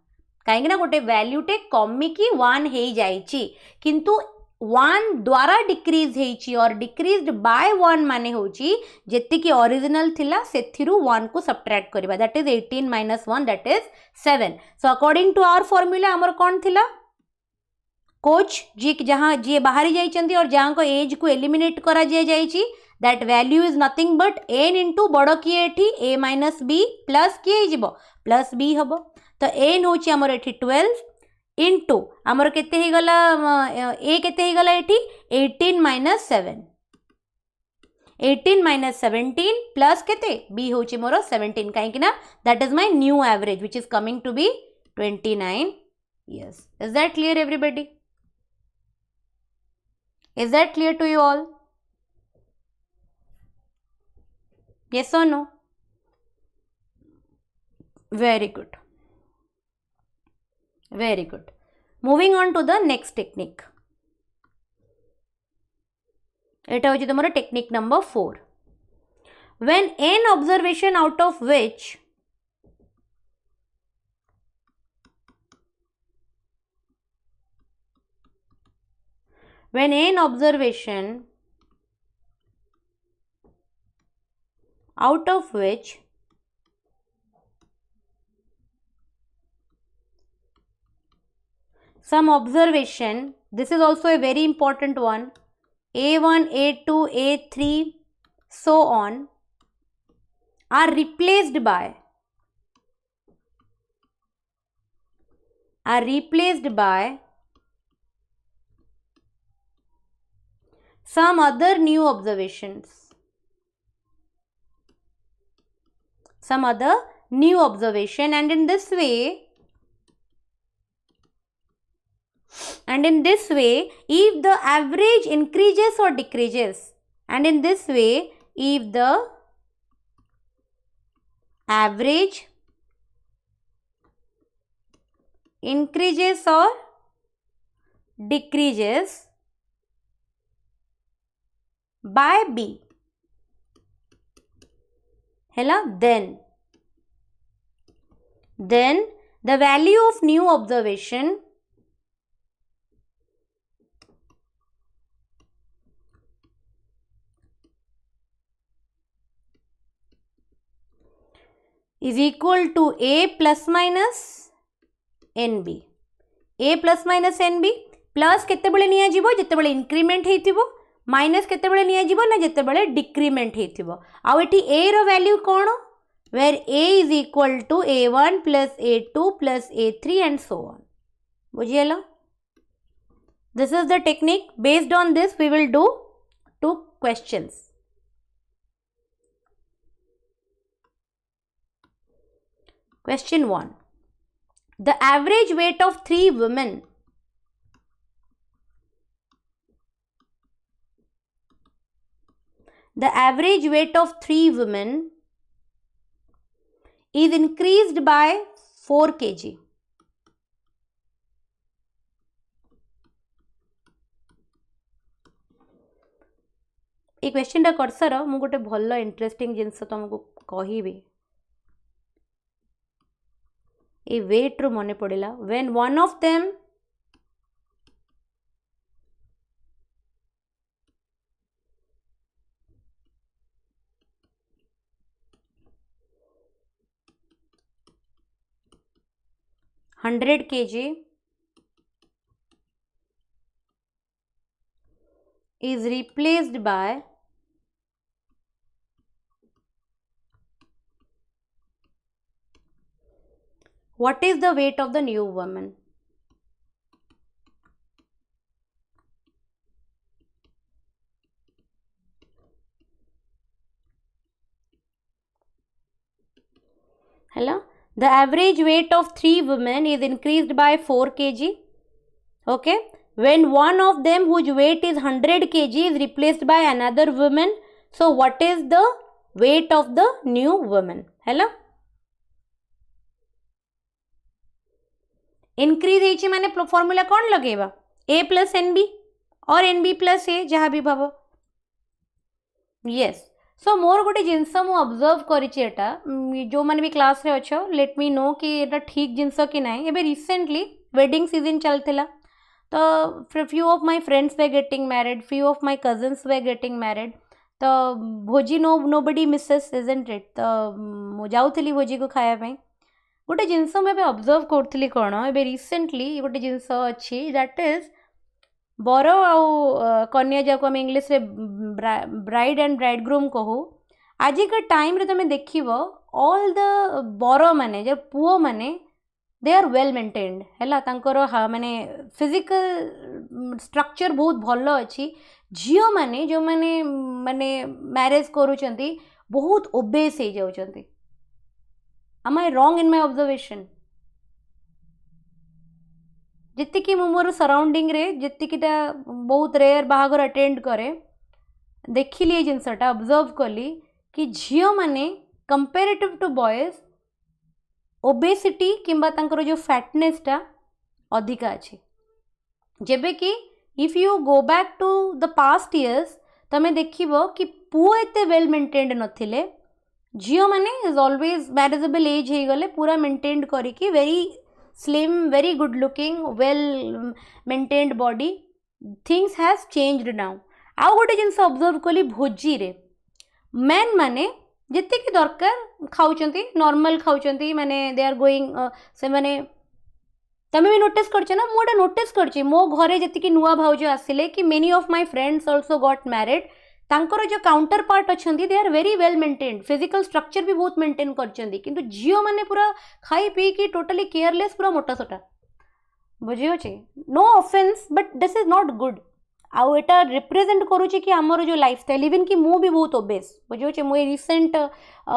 काहेकि ना गोटे वैल्यू टे कमी की 1 हेई जाईची, किंतु 1 द्वारा डिक्रीज हेची और डिक्रीज्ड बाय 1 माने होची जेति की ओरिजिनल थिला सेथिरु 1 को सब्ट्रैक्ट करबा, that is 18 - 1 that is 7. So according to our formula हमर कोन थिला, कोच जी जहां जी बाहरी जाइचंती और जहां को एज को एलिमिनेट करा जाइची, that value is nothing but n into बड़ किए एठी a - b प्लस किए जिवो प्लस b हबो. तो n होची हमर एठी 12 इंटू आमर केते ही गला ए केते ही गला एठी 18 - 7, 18 - 17 प्लस केते b होची मोर 17, काहे कि ना that is my new average which is coming to be 29 years. Is that clear everybody? Is that clear to you all? Yes or no? Very good. Very good. Moving on to the next technique. Eta hochi tomorrow technique number 4. When n observation out of which out of which some observation, this is also a very important one, A1, A2, A3, so on, are replaced by some other new observations. And in this way, if the average increases or decreases, increases or decreases by B, hela, then the value of new observation is equal to A plus minus NB. A plus minus NB, plus केतेबेले निया जीवो जेतेबेले increment हेतिबो, minus केतेबेले निया जीवो ना जेतेबेले decrement हेतिबो. आउ एठी A रो value कोन, where A is equal to A1 plus A2 plus A3 and so on. बुझियलो. This is the technique. Based on this we will do 2 questions. Question 1. The average weight of 3 women is increased by 4 kg. ये question टा cursor मु गोटे भल interesting जिनस तुमको कहबी. ए wait रू मने पड़ेला, when one of them (100 kg) is replaced by what is the weight of the new woman? Hello? The average weight of 3 women is increased by 4 kg. Okay? When one of them whose weight is 100 kg is replaced by another woman, so what is the weight of the new woman? Hello? Increase होइछि माने formula कौन लगेबा, A plus n b और n b plus a जहाँ भी भाव. Yes. सो मोर गोटे जिनस मु ऑब्जर्व करिछि एटा, जो माने भी क्लास रे अछो लेट मी नो कि एटा ठीक जिनस कि नाही. एबे रिसेंटली वेडिंग सीजन चलथिला, तो few of my friends way getting married, few of my cousins way getting married. तो भोजी नोबडी मिसेस इजंट इट. तो मु जाउथली भोजी को खाया पई. गोटे जिनस मुझे ऑब्जर्व करी कौन ए रिसेंटली गोटे जिनस अच्छी दैट इज बर आउ कन्या जाको आम इंग्लीश रे ब्राइड एंड ब्राइडग्रूम कहू. आजिका टाइम रे तुम देख ऑल द बर माने जो पुओ माने दे आर वेल मेंटेन्ड है, तांकर माने फिजिकल स्ट्रक्चर बहुत भल अच्छी. झील माने जो माने माने मैरेज करूचंती बहुत ओबेस हो जाउचंती. Am I wrong in my observation? जितकी मु मोर सराउंडिंग रे जितकीटा बहुत रेयर बाहागर अटेंड करे देखिली जिनसटा ऑब्जर्व कली कि झियो माने कंपेरेटिव टू बॉयज ओबेसिटी किंबा तांकर जो फैटनेस टा अधिका अछि. जेबे कि if you go back to the past years तमे देखिबो कि पुओ एते वेल मेंटेन्ड नथिले, झील मैंने इज ऑलवेज मैरेजेबल एज हो गले पूरा मेंटेन्ड करिकी very slim very good looking well maintained body. Things has changed now. आउ गोटे जिनस ऑब्जर्व कली भोजी रे मेन माने ଯେତିକି ଦରକାର ଖାଉଛନ୍ତି ନର୍ମାଲ ଖାଉଛନ୍ତି ମାନେ ଦେ ଆର୍ ଗୋଇଂ ସେମାନେ ତମେ ବି ନୋଟିସ୍ କରିଛ ନା ମୁଁ ଏଇଟା ନୋଟିସ୍ କରିଛି ମୋ ଘରେ ଯେତିକି ନୂଆ ଭାଉଜ ଆସିଲେ କି many of my friends also got married ତାଙ୍କର ଯେଉଁ କାଉଣ୍ଟର ପାର୍ଟ ଅଛନ୍ତି they are very well maintained physical structure ବି ବହୁତ ମେଣ୍ଟେନ୍ କରିଛନ୍ତି କିନ୍ତୁ ଝିଅମାନେ ପୁରା ଖାଇ ପିଇକି ଟୋଟାଲି କେୟାରଲେସ୍ ପୁରା ମୋଟାସୋଟା ବୁଝିହେଉଛି no offence but this is not good आउ एटा रिप्रेजेंट करूची कि आमर जो लाइफस्टाइल इवन कि मु भी बहुत ओबेस बुझे मुझे रिसेंट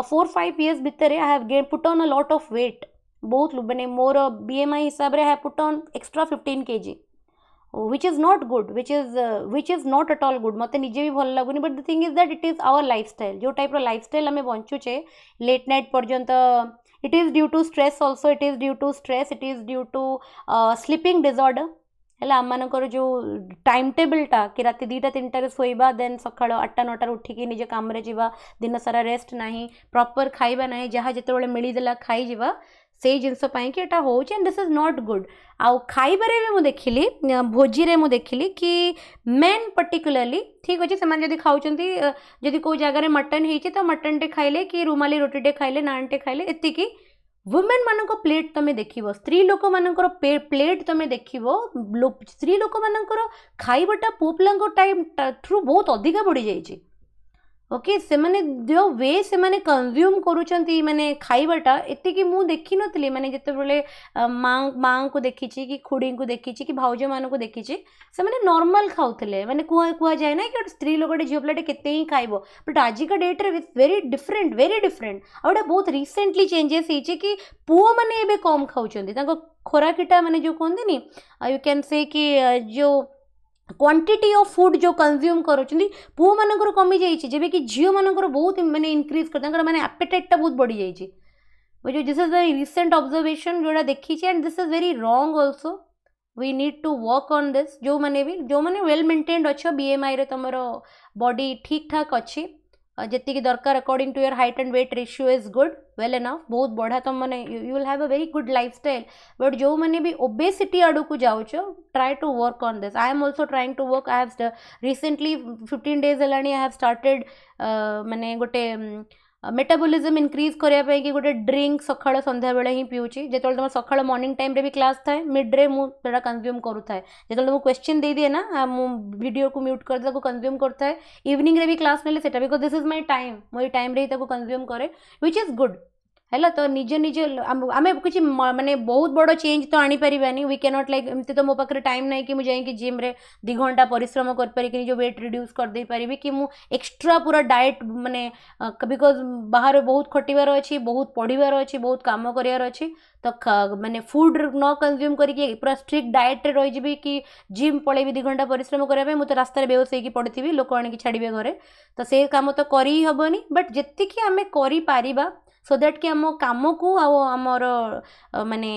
4-5 years भितर I have put on a lot of weight बहुत माने मोर बीएमआई हिसाब रे have put on extra 15 kg which is not good which is not at all good मते निजे भी भल लागुनी but the thing is that it is our lifestyle जो टाइप रो लाइफस्टाइल हमें बंचुचे लेट नाइट पर्यंत it is due to stress also it is due to stress it is due to sleeping disorder है आमर जो टाइम टेबलटा कि रात 2-3 शोवा देन सका 8-9 उठिकी निजे काम जा दिन सारा रेस्ट ना प्रॉपर खाइबा ना जहाँ जिते मिलदेला खाईजा से जिनस कि एटा हो दिस इज नॉट गुड आउ खाइबारे भी मुझे देखिली भोजी रे मुझे देखिली कि मेन पर्टिकुलरली ठीक अच्छे से जब खाऊँ जदि को जगार मटन होती तो मटन टे खाइले कि रुमाली रोटी टे खाइले नान टे खाइले एतिकी वुमेन मानक प्लेट तुम देख स्त्री लोक मानकर प्लेट तुम देख स्त्री लोक मानकर खाइबाटा पुओ पिलांको टाइम थ्रू बहुत अधिका बढ़ी जाइए ओके से माने जो वे से माने कंज्यूम करूचंती माने खाइबाटा एतिकी मु देखि नथली माने जते बेले माँ को देखिछि कि खुड़ी को देखिछि कि भाउज मान को देखिछि से माने नॉर्मल खाउथले माने कुआ जाए ना कि स्त्री लोकटे झियो पिलाटे केते ही खाइबो बट आज का डेट रे वेरी डिफरेंट आउडा बहुत रिसेंटली चेंजेस हिछि कि पुओ माने एबे कम खाउचंती ताको खोराकीटा माने जो कहंदी नी यू कैन से कि जो क्वांटिटी ऑफ फूड जो कंज्यूम करूँ पुओ मानकर कमी जाइए जब कि झील मानकर बहुत माने इंक्रीज कर माने एपेटाइटा बहुत बढ़ी जाइए बुझे this is the recent observation जोड़ा देखी and this is very wrong also we need to work on this जो मैंने वेल मेंटेन्ड अच्छ बीएमआई रे तुम बॉडी ठीक ठाक अच्छी जी दरकार according to your height and weight ratio is good well enough बहुत बढ़िया तुम मैंने you will have a very good lifestyle but जो मैंने भी ओबेसिटी आड़ को जाओ try to work on this I am also trying to work I have recently 15 days है आई हैव स्टार्टेड माने गोटे मेटाबॉलिज्म इंक्रीज करने कि गोटे ड्रिंक सकाळ संध्या बेले ही पीऊँगी जो तुम सकाळ मॉर्निंग टाइम रे भी क्लास थाए मिड्रे मुझे कंज्यूम करूए जो मुझे क्वेश्चन दे दिए ना वीडियो को म्यूट कर कंज्यूम करता है इवनिंग रे भी क्लास नेले सेटा because this is my time मुझे टाइम रे कंज्यूम करे विच इज गुड है तो निजे निजे आम किसी माने बहुत बड़ चेंज तो आनीपारानी वी कैन नॉट लाइक एमती तो मो पाखे टाइम ना कि मुझे जिम रे 2 घंटा परिश्रम कर जो वेट रिड्यूस कर दे पारि कि मु एक्स्ट्रा पूरा डाएट माने बिकॉज बाहर बहुत खटिबार अच्छी बहुत पढ़िबार अच्छी बहुत काम करार अच्छी तो माने फूड न कंज्यूम करके पूरा स्ट्रिक्ट डाएट रे रही कि जिम पलैबी 2 घंटा परिश्रम करने मुझे रास्तार बेहोश होगी पड़ी लोक आनिक छाड़े घरे तो से काम तो कर ही हेनी बट जी आम कर सो दैट कि आम कम को आमर माने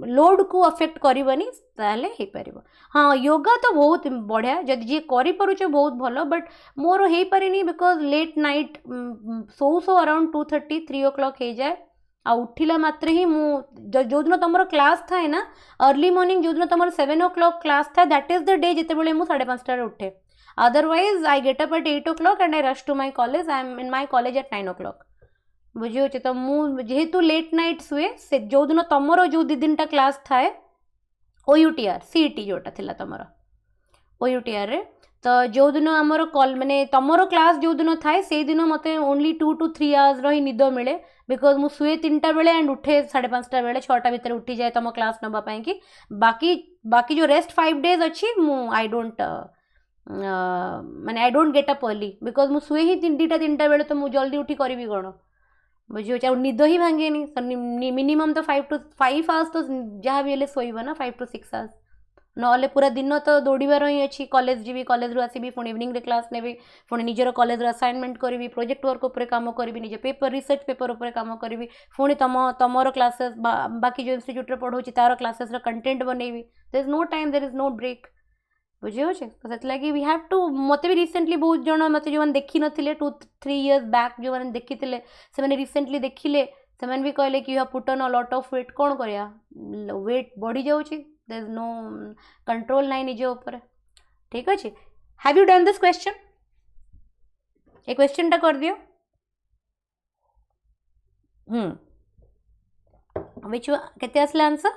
लोड को अफेक्ट करबनी ताले हे परिबो हाँ योगा तो बहुत बढ़िया जदि जी करि परुछ बहुत भलो बट मोर हे पारेनी because late night so around 2:30-3 o'clock हो जाए आ उठिला मात्र ही जो दिन तुम क्लास थाए ना अर्ली मॉर्निंग जो दिन तुम 7 o'clock क्लास था दैट इज द डे जिते बड़े मु 5:30 उठे otherwise I get up at 8 o'clock and I rush to my college I am in my college at 9 o'clock बुझे तो मुझे लेट नाइट शुए से जो दिन तुम जो 2-3टा क्लास थाए OUTR CET जोटा थिला तुमर OUTR रे तो जो दिन आमर कल माने तुमर क्लास जो दिन थाए से दिन मते ओनली 2 to 3 hours रही निद मिले बिकॉज मु शुए 3टा बेले एंड उठे 5:30 बेले 6टा भितर उठी जाए तुम क्लास नबा पाई कि बाकी जो रेस्ट 5 days अच्छी मु आई डोंट माने I don't get up early because मु शुए ही 2-3टा बेले तो मु जल्दी उठी करी कौन बुझे निद ही भांगे मिनिमम तो 5 to 5 hours तो जहाँ भी शोब ना 5 to 6 hours ना पूरा दिन तो दौड़ार ही अच्छी कॉलेज जी कॉलेज रू आसबि पुणी इवनिंग रे क्लास नेबी पुणी निजर कॉलेज असाइनमेंट करी प्रोजेक्ट वर्क उपर काम करी निज पेपर रिसर्च पेपर उपर काम करी पुणी तुमर क्लासेस बाकी जो इंस्टीट्यूट रे पढ़ाऊँ तार क्लासेस कंटेंट बनैबी there is no time there is no break बुझे तो से वी हैव टू मत भी रिसेंटली बहुत जन मत जो देखी नथिले 2-3 years बैक जो मैंने देखी से मैंने रिसेंटली देखिले से मैंने भी कहले कि you have put on a lot of weight कौन करिया वेट बढ़ी जाउची देयर इज नो कंट्रोल नाइ निजे ऊपर ठीक अच्छे have you done this question A question टा कर दियो विच केते आसला आंसर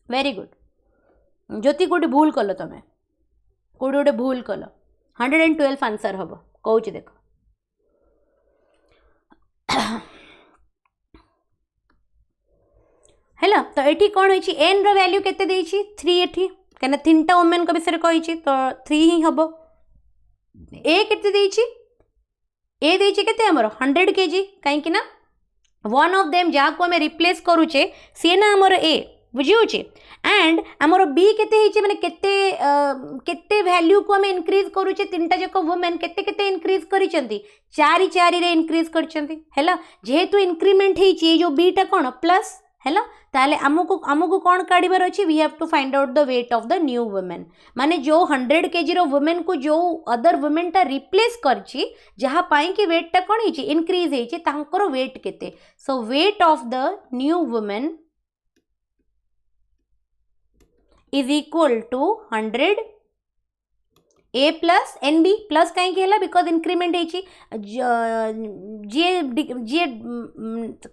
वेरी गुड ज्योति कोटी भूल कल तमें कोटी गोटे भूल कल 112 आंसर हम कौच देख है तो ये कौन हो एन रैल्यू केते 3 एठी कहीं 3टा वुमेन विषय कही तो 3 ही हम ए केते ए देछि केते हमर 100 kg कहीं ना वन ऑफ देम जहाँ को आम रिप्लेस करुचे सी ना आमर ए बुझे एंड आमर बी केते माने केते वैल्यू को आम इनक्रीज करुचे 3टा जाक वुमेन केते केते इनक्रीज करिसेंती 4 4 रे इनक्रीज करिसेंती हैला जेहेतु इंक्रीमेंट हे जो बी टा कोन प्लस हैला ताले आमको कौन काढ़ार अच्छी we have to find out the weight of the new women माने जो 100 kg रो वुमेन को जो अदर वुमेन टा रिप्लेस करछि जहाँ पाई कि वेट टा कौन है इनक्रीज है तांकर वेट केते so weight of the new women is equal to 100 a plus n b plus कहीं बिकज इंक्रीमेंट जी जी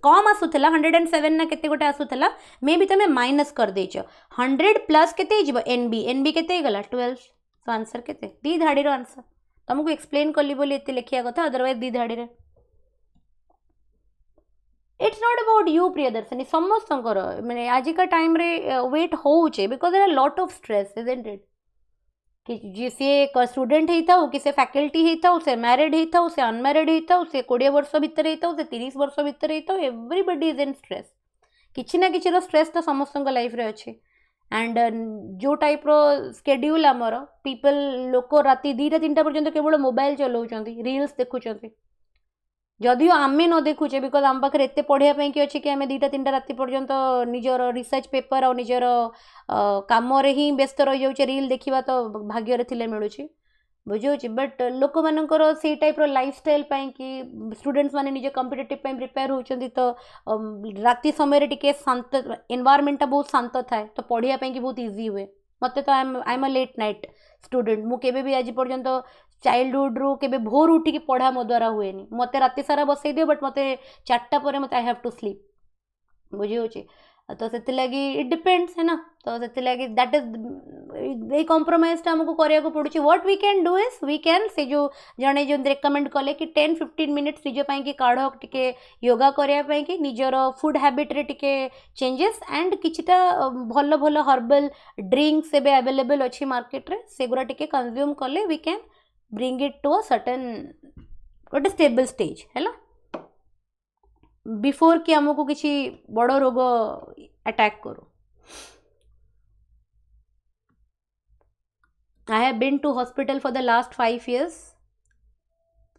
कम आसूला 107 ना केते गोटे आसूला मे भी तुम माइनस कर देच 100 प्लस केते एन बी केते गला 12 तो आंसर केते दी धाड़ी रो आंसर तुमको एक्सप्लेन कली बोली एते लिखिया कथा अदरवाइज दी धाड़ी रे it's not about you Priyadarshini समस्त माने आजिका टाइम रे वेट होउचे because there are lot of stress isn't it कि जी सी स्टूडेंट होता हो कि से फैकल्टी होता हो से मैरिड होता हो से अनमैरिड होता हो से 20 वर्ष भितर होता हो से 30 वर्ष भितर होता हो एवरीबडी इज इन स्ट्रेस किसी ना किसी स्ट्रेस तो समस्त लाइफ रे अच्छे एंड जो टाइप रो स्केड्यूल आमर पीपल लोक राति 2टा 3टा पर्यंत केवल मोबाइल चलाउछंती रील्स देखुछंती जदियो आमे न देखुचे बिकज आम पाखे एत पढ़ाई कि अच्छे कि आम 2टा 3टा राति पर्यंत निजर रिसर्च पेपर और निजर काम ही व्यस्त रही जाऊे रील देखा तो भाग्य थे मिलूँ बुझे बट लोक मानकर से टाइप रो लाइफस्टाइल कि स्टूडेंट्स माने निज कॉम्पिटिटिव प्रिपेयर होती तो राति समय टिके शांत एनवायरमेंट बहुत शांत थाए तो पढ़ाई बहुत इजी हुए मत तो I am a late night student मुझे भी आज पर्यंत चाइल्डहुड रू के भोर उठिकी पढ़ा मो द्वारा हुए मत राति सारा बसई दियो बट मत 4टा पर मत आई हैव टू स्लीप बुझे तो से लगी इट डिपेंड्स है ना तो से लगी दैट इज ये कॉम्प्रोमाइज आमको करिया पड़ुछि what we can do is we can say जो जने जो रेकमेंड कले कि 10-15 मिनिट्स निज पाई कि काढ़ टिके योगा करिया पाई कि निजर फूड हैबिट रे टिके चेंजेस एंड किछिटा भल भल हर्बल ड्रिंक्स एबे अवेलेबल अछि मार्केट रे सेगुरा टिके कंज्यूम कले we can bring it to a certain गोटे स्टेबल स्टेज है ना बिफोर कि आमको किसी बड़ रोग अटैक करो I have been to hospital for the last 5 years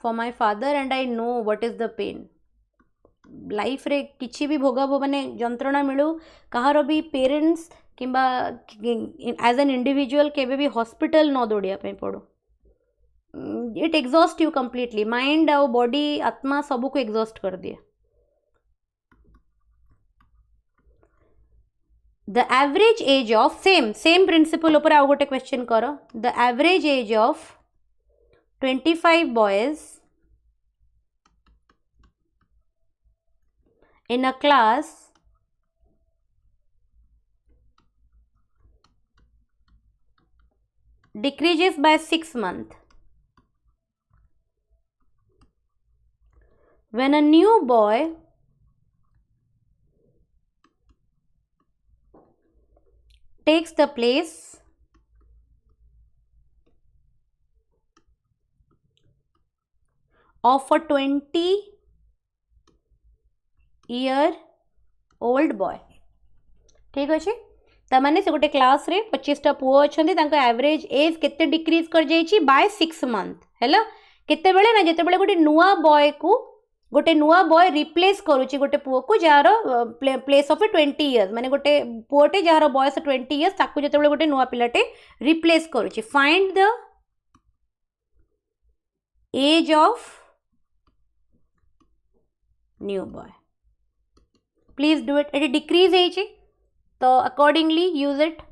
for my father and I know what is the pain life रे किसी भी भोग माने जंत्रणा मिलू कहार भी पेरेंट्स किंबा एज एन इंडिविजुअल केबे भी हॉस्पिटल न दौड़िया पे पड़ो it exhaust you completely mind और बॉडी आत्मा सबको एग्जॉस्ट कर दिए the average age of same principle ऊपर आउ गोटे क्वेश्चन करो the average age of 25 boys in a class decreases by 6 months when a new boy takes the place of a 20-year-old boy ठीक अच्छे तमाने से गोटे क्लास रे 25टा पुओ अच्छे एवरेज एज केते डिक्रीज कर जाइए बाय 6 मंथ है केते बेले ना जिते बेले गोटे नुआ बॉय को गोटे नुआ बॉय रिप्लेस करुच्ची गोटे पुओ को जार प्लेस ऑफ 20 years माने गोटे पुओटे जार बयस 20 years ताकू जिते बेले गोटे नुआ पिलाटे रिप्लेस करुच्ची find the age of new boy please do it ये डिक्रीज है तो accordingly use it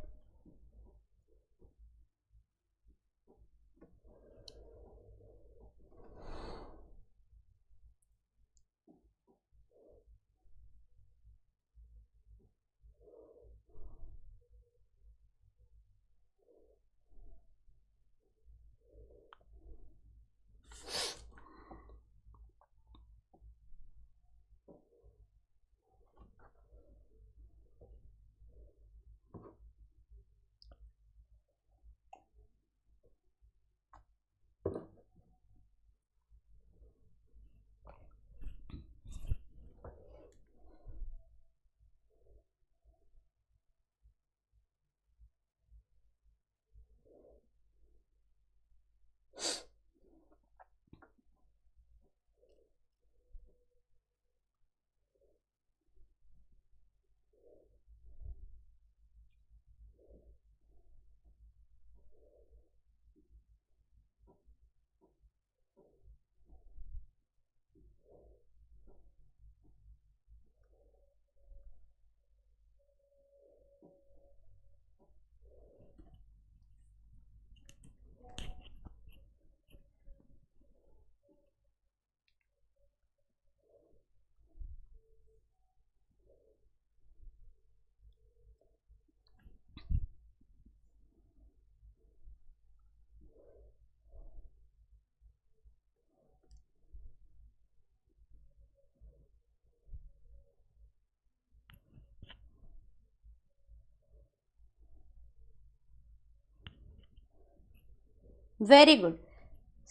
very good.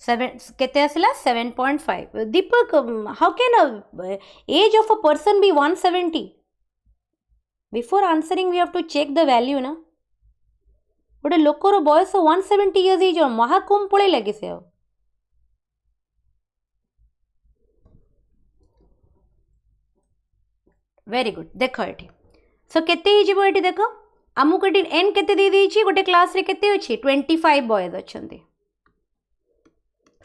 7 केते आसिला 7.5. दीपक, how can a age of a person be 170? Before answering we have to check the value ना. गोटे लोकर बयस 170 years हो महाकुम पड़े लगे से वेरी गुड देख ये सो केते ये देख आमको ये एन केते दे देछि गोटे क्लास रे केते अछि 25 बॉयज अछंती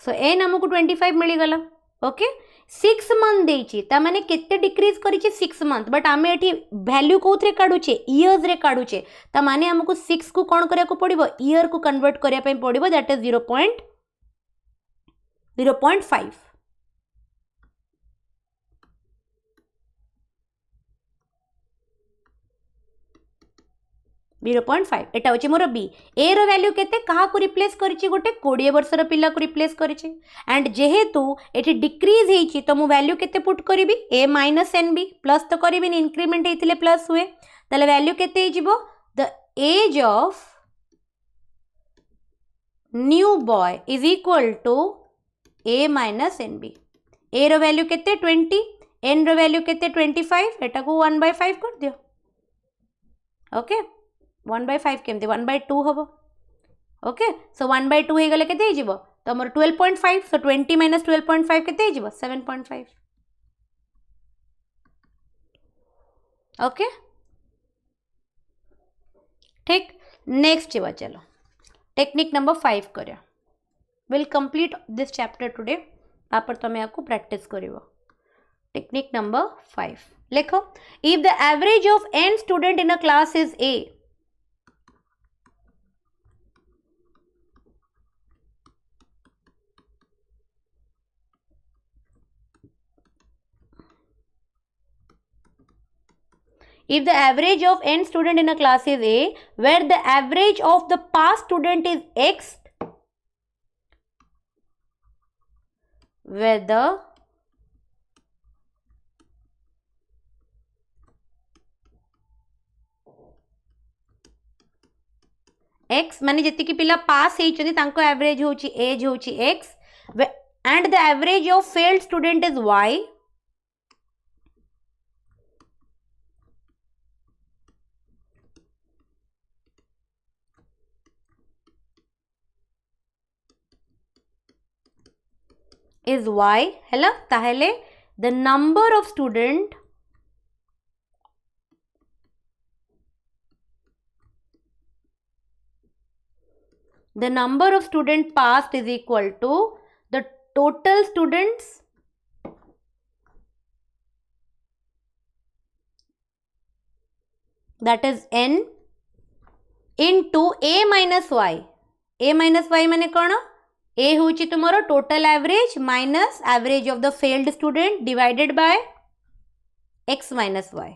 सो एन आमको 25 मिली गला ओके 6 मंथ देछि ता माने केते डिक्रीज करिछि 6 मंथ बट आमे एठी वैल्यू कोथरे काडुचे इयर्स रे काडुचे ता माने आमको 6 को कोन करिया को पड़िबो ईयर को कन्वर्ट करिया पे पड़िबो दैट इज 0.5 0.5 एटा होची मोर बी ए रो वैल्यू केते कहा को रिप्लेस करिछि गोटे 20 वर्षर पिला को रिप्लेस करिछि एंड जेहेतु एठी डिक्रीज हेछि तो मु वैल्यू केते पुट करिवि a minus n b plus तो करिवि इंक्रीमेंट हेतिले प्लस हुए तले वैल्यू केते हेजिबो the age of new boy is equal to a minus n b ए रो वैल्यू केते 20 एन रो वैल्यू केते 25 एटा को 1/5 कर दियो ओके 1/5 केमती 1/2 हम ओके सो 1/2 हो गले केते हिजिबो तो हमर 12.5 सो 20 माइनस 12.5 केते हिजिबो 7.5 ओके ठीक नेक्स्ट जीवा चलो टेक्निक नंबर 5 करिया will complete this chapter today तापर तमे आको प्रैक्टिस करिवो टेक्निक नंबर 5 लिखो if the average of n student in a class is a if the average of n student in a class is A, where the average of the past student is X, where the X माने जति की पिला पास हेचि तांको average होची as होची X and the average of failed student is Y, is y हैला ताहेले the number of student passed is equal to the total students that is n into a minus y माने कौन ए होची तुमरो total average minus average of the failed student divided by x minus y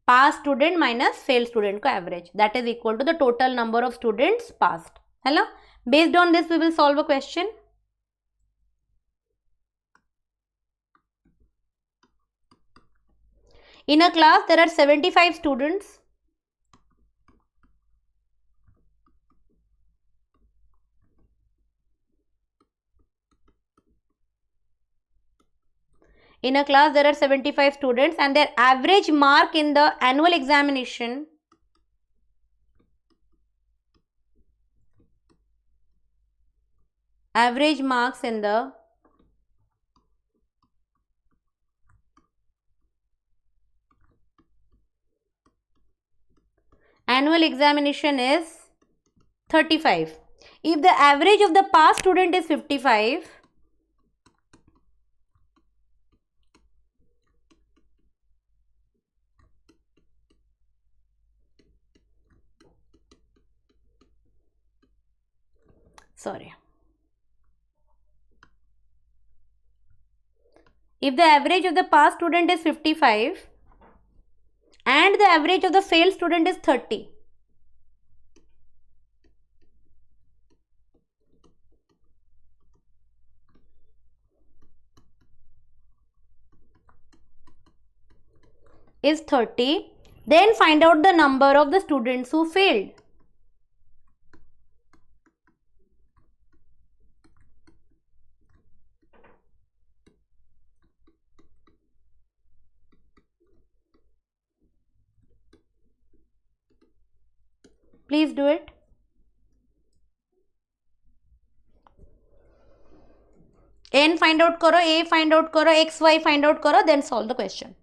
pass student minus failed student का average that is equal to the total number of students passed hello based on this we will solve a question in a class there are 75 students in a class there are 75 students and their average mark in the annual examination average marks in the annual examination is 35. If the average of the past student is 55, sorry. If the average of the past student is 55 and the average of the failed student is 30, is 30, then find out the number of the students who failed. Please do it. n find out करो, a find out करो, x y find out करो, then solve the question.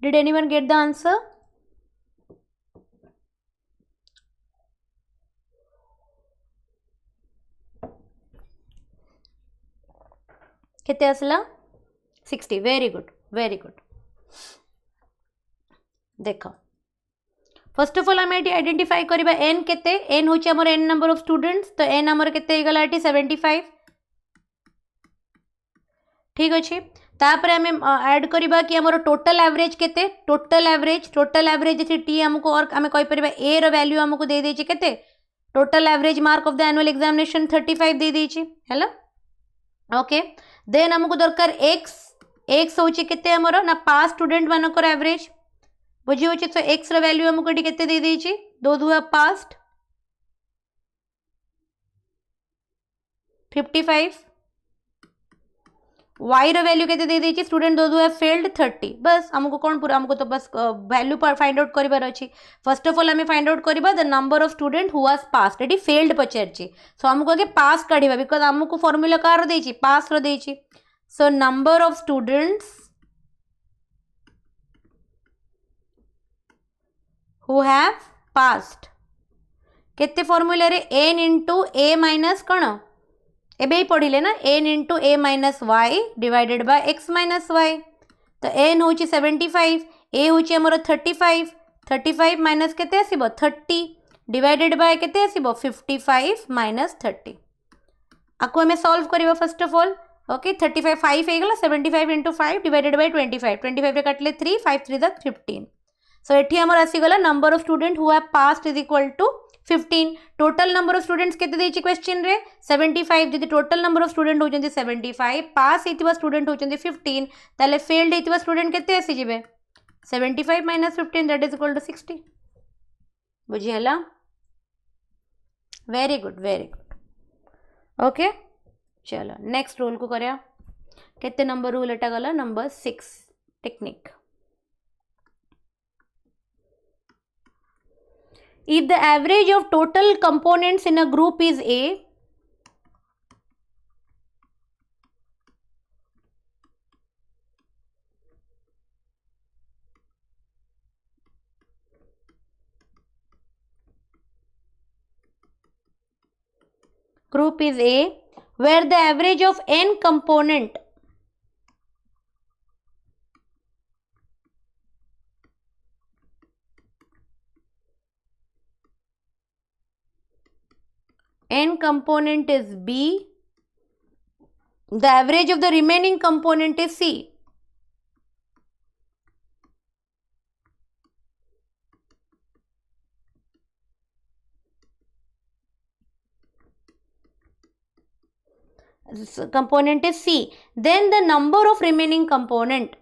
Did anyone get the answer? केते आसला 60. Very good, very good. देख first of all आम ये identify करबा n केते. n होची हमर n नंबर ऑफ स्टूडेंट्स, तो n हमर केते गला एटी 75. ठीक अछि. तापर आम ऐड करबा कि हमर टोटल एवरेज केते. टोटल एवरेज जे t हमको और आम कहि परबा a रो वैल्यू हमको दे देछि केते. Total average mark of the annual examination 35 दे देछि. हैला ओके. देन हमको दरकार x होची केते हमरो ना पास स्टूडेंट मानकर एवरेज बुझी होची. तो x रो वैल्यू हमको एटी केते दे देछि. Those who have passed 55. y रो वैल्यू केते दे देछि student those who have failed 30. बस हमको कौन पूरा हमको तो बस वैल्यू पर फाइंड आउट करिबार अछि. फर्स्ट ऑफ ऑल हमें फाइंड आउट करबा the number of student who was passed. एटी फेल्ड पचारछि. सो हमको आगे पास काढिबा बिकॉज़ हमको फार्मूला कार देछि पास रो देछि. So number of students who have passed केते फॉर्मूला रे n into a minus कण एबे ही पढ़िले ना n into a minus y divided by x minus y. तो n होची 75, a होची हमरो 35 minus केते आसीबो 30 divided by केते आसीबो 55 minus 30. आको हमें सॉल्व करिबो फर्स्ट ऑफ ऑल. ओके 35 5 हे गला 75 into 5 divided by 25 रे काटले 3 5 3 द 15. सो एठी हमर आसी गला number of student who have passed is equal to 15. Total number of students केते देछि क्वेश्चन रे 75. जदि टोटल नंबर ऑफ स्टूडेंट होचंती 75, पास हेतिबा स्टूडेंट होचंती 15, ताले फेल्ड हेतिबा स्टूडेंट केते आसी जिवे 75 minus 15 that is equal to 60. बुझी हला. Very good, very good. Okay चलो नेक्स्ट रूल को करया. केते नंबर रूल एटा गला number 6 technique. If the average of total components in a group is A, group is A, where the average of n component is B, the average of the remaining component is C. This component is C. Then the number of remaining component.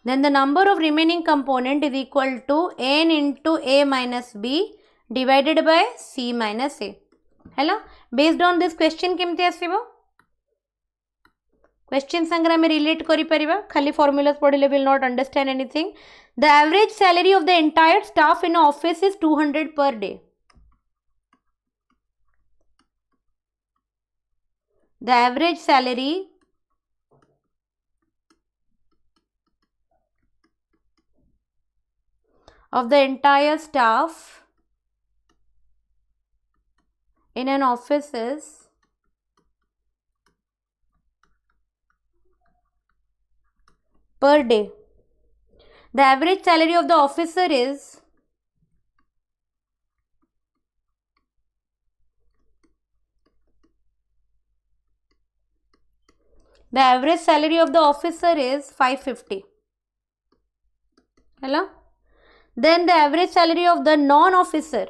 Then the number of remaining component is equal to n into A minus B divided by C minus A. Hello? Based on this question केमती आसीबो? Question संग्रह में relate करी परिबा, खाली formulas पढ़िले will not understand anything. The average salary of the entire staff in an office is 200 per day. The average salary of the entire staff in an office is per day. The average salary of the officer is the average salary of the officer is 550. Hello? Then the average salary of the non-officer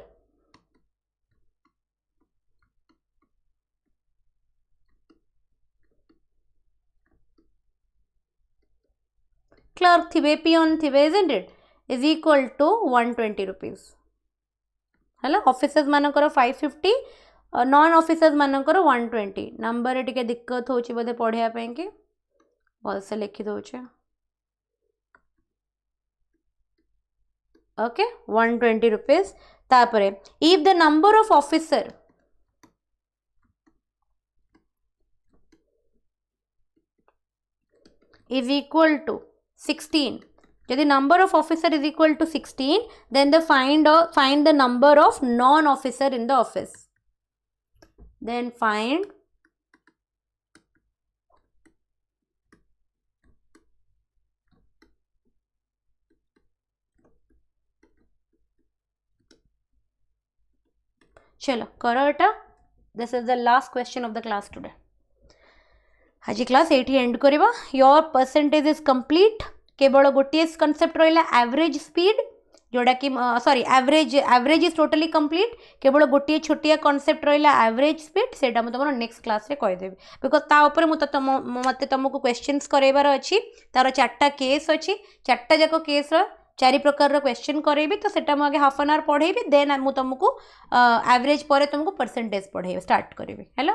clerk thibe, peon thibe, isn't it? Is equal to 120 rupees. Hello? Officers manakara 550, non-officers manakara 120. Number टिके दिक्कत होची बोधे पढ़िया पे कि भलसे लिखि दउछे. Okay, 120 rupees. तापरे if the number of officer is equal to 16, if the number of officer is equal to 16, then the find the number of non-officer in the office. Then find चलो करो एटा. This is the last question of the class today. आज class एठी and करिबा. Your percentage is complete. केवल गोटे concept रहिला average speed, जोड़ा कि sorry average is totally complete. केवल गोटे छोटिया कॉन्सेप्ट रहिला एवरेज स्पीड, सेटा मु तुमरो नेक्स्ट क्लास रे कहि देबी. बिकॉज ता ऊपर मते तुमको क्वेश्चंस करैबार अछि. तार चारटा केस अछि. चारटा जाको केस रो 4 प्रकार क्वेश्चन करेबी. तो सेटा आगे हाफ एन आवर पढ़ेबी. देन मु तुमको एवरेज पर तुमको परसेंटेज पढ़ेबी स्टार्ट करेबी. Hello,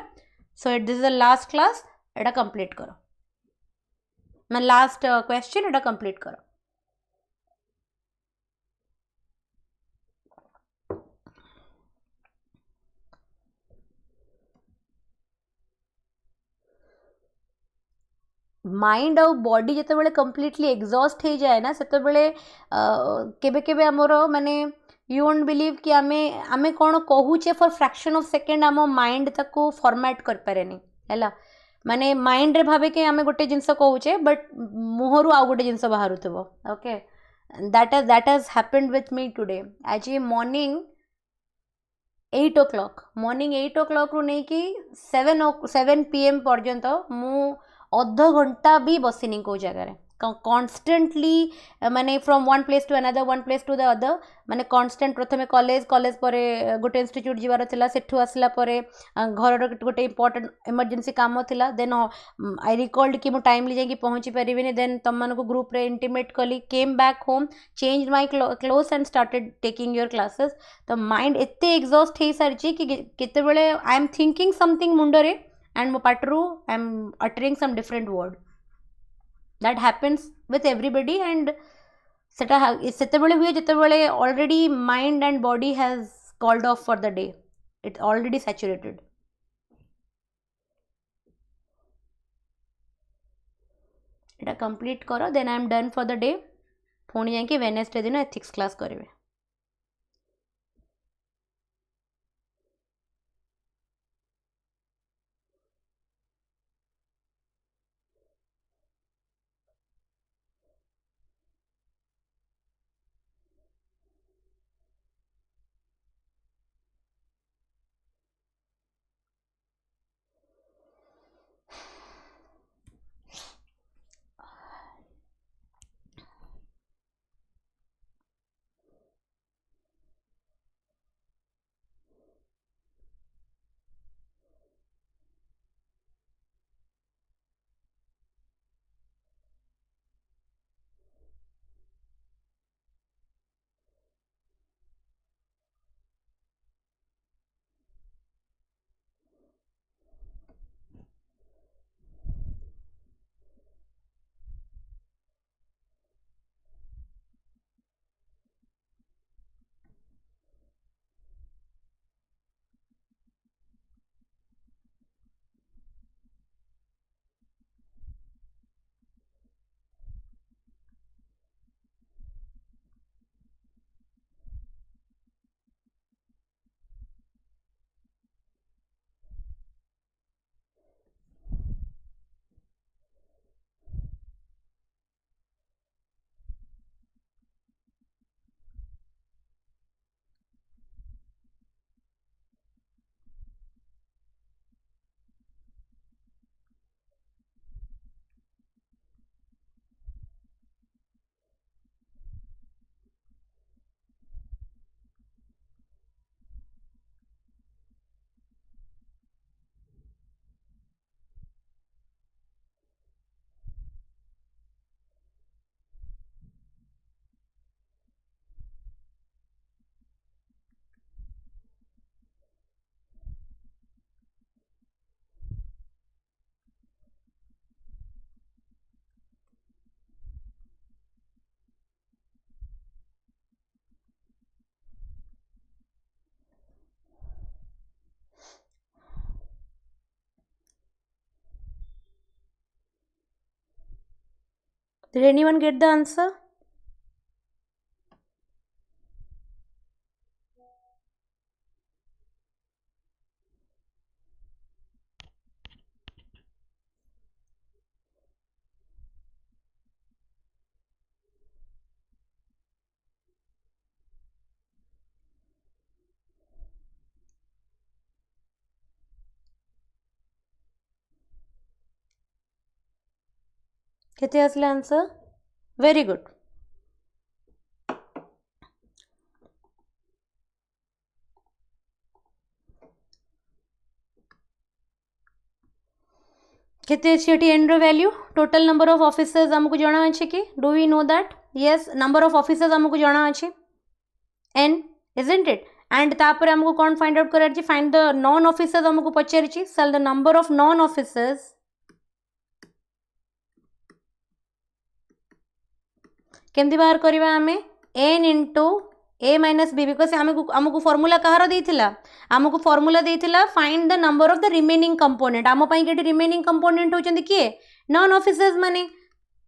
so this is the last class. एटा कंप्लीट करो. मैं लास्ट क्वेश्चन एटा कंप्लीट करो. माइंड और बॉडी जिते बड़े कंप्लीटली एग्जॉस्ट हो जाए ना, सेते बड़े केबे केबे हमर माने यू वोंट बिलीव कि आमे कौन कहूचे फॉर फ्रैक्शन ऑफ सेकेंड आम माइंड ताको फॉर्मेट कर पारेनी. हैला, माने माइंड रे भाबे कि आमे गोटे जिंस कहूचे बट मुहरु आ गोटे जिंस बाहरुथबो. Okay, that has happened with me today. आज मॉर्निंग 8 o'clock मॉर्निंग 8 o'clock रू नहीं कि 7 PM पर्यंत मु अध घंटा भी बसिनी को जगह कॉन्स्टेंटली माने from one place to another, one place to the other. माने कॉन्स्टेंट प्रथमे कॉलेज पर गोटे इंस्टीट्यूट जीवार थिला. सेठू आसला परे घर गोटे इंपोर्टेंट इमरजेंसी काम थिला. देन आई रिकॉल्ड कि मु टाइमली जाके पहुंची परिबिनी. देन तुम मानको ग्रुप रे intimately, came back home, change my clothes and started taking your classes. तो माइंड एते एग्जॉस्ट हे सारची कि केते बेले आई एम थिंकिंग समथिंग मुंडरे and mo patru I am uttering some different word. That happens with everybody and seta setebele huye jetebele already mind and body has called off for the day. It's already saturated. एटा complete करो then I am done for the day पुणी जाकि Wednesday दिन ethics class करेंगे। Did anyone get the answer? केते आसले answer? Very good. केते अछि एटी एन row value total number of officers हमको जाना अछि कि do we know that? Yes number of officers हमको जाना अछि एन इजंट इट एंड तापर हमको कौन फाइंड आउट करार छी फाइंड द नॉन ऑफिसर्स हमको पचारि छी सेल the number of non officers केमती बाहर करबा हमें n into a minus b because हमको फॉर्मूला कहार देइथिला हमको फॉर्मूला देइथिला find the number of the remaining component आम पई केटी रिमेनिंग कंपोनेंट होचंदी किए नॉन ऑफिसर्स माने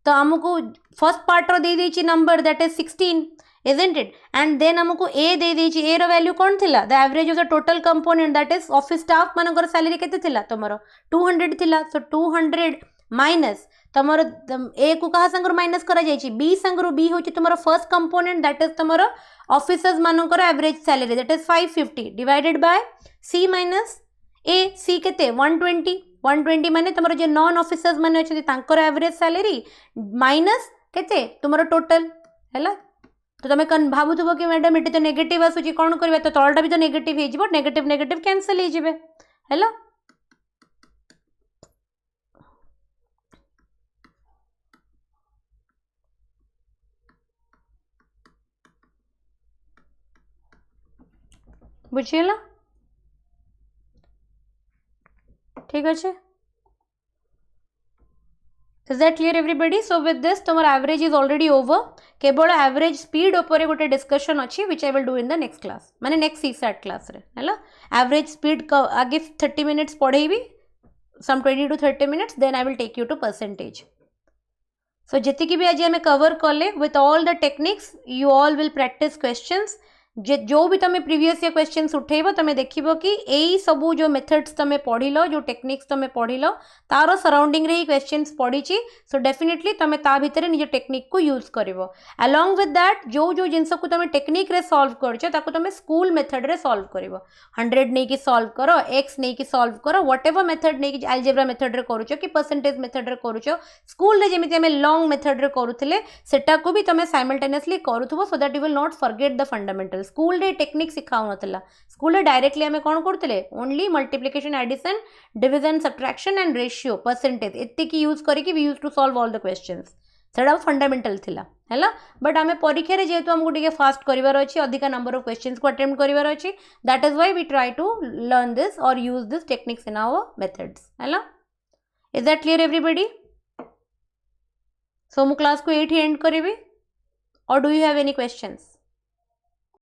तो हमको फर्स्ट पार्ट रो दे देछि number that is 16 isn't it and then हमको a दे देछि a रो वैल्यू कोन थिला the average of the total component that is office staff मानकर सैलरी केते थिला तमरो 200 थिला सो 200 माइनस तमर ए को कहा संगर माइनस करा जायछि बी संगर बी होछि तमरो फर्स्ट कंपोनेंट दैट इज तमरो ऑफिसर्स मानकर average salary that is 550 divided by C minus A C केते 120 माने तमरो जे नॉन ऑफिसर्स माने अछि तांकर एवरेज सैलरी माइनस केते तमरो टोटल हैला तो तमे कन भाबुथबो कि मैडम एटी तो नेगेटिव आसुची कोन करबे तो तळटा भी तो नेगेटिव हे जिवो नेगेटिव नेगेटिव कैंसिल हे जिवे हैला बुझिएला ठीक अच्छे Is that clear everybody? So with this तुम्हारा average is already over. केवल average speed ऊपर गोटे discussion अच्छी which I will do in the next class. माने next CSAT class रे हैला average speed का आगे 30 minutes पढ़ेबी some 20 to 30 minutes then I will take you to percentage. सो जी भी आज आम कवर कले with all the techniques you all will practice questions जो भी तुम प्रीवियस ईयर क्वेश्चंस उठेब तुम देखिबो कि एई सबू जो मेथड्स तुम पढ़िल जो टेक्निक्स तुम पढ़िल तार सराउंडिंग रे ही क्वेश्चंस पढ़ी सो डेफिनेटली तुम ता भितर निज टेक्निक को यूज करिवो अलोंग विथ दैट जो जो जिनस को तुम टेक्निक रे सॉल्व करछो ताको तुम स्कूल मेथड रे सॉल्व करिवो 100 नहीं कि सॉल्व करो x नहीं कि सॉल्व करो व्हाटएवर मेथड नहीं कि अलजेब्रा मेथड रे करूछो कि परसेंटेज मेथड रे करूछो स्कूल रे जेमिति हमें लॉन्ग मेथड रे करूथिले सेटा को भी तुम साइमल्टेनियसली करूथबो so that you will not forget the fundamental school रे टेक्निक सिखाउ नथला स्कूल रे डायरेक्टली हमें कोन करथिले only multiplication addition division subtraction and ratio percentage एत्ते की यूज करी कि we use to solve all the questions सेटा फंडामेंटल थिला हैला बट आमे परीक्षा रे जेतु हमको टिके फास्ट करिवार अछि अधिक नंबर ऑफ क्वेश्चंस को अटेम्प्ट करिवार अछि that is why we try to learn this और use this techniques in our methods हैला is that clear everybody so मु क्लास को एठी एंड करिवि और do you have any questions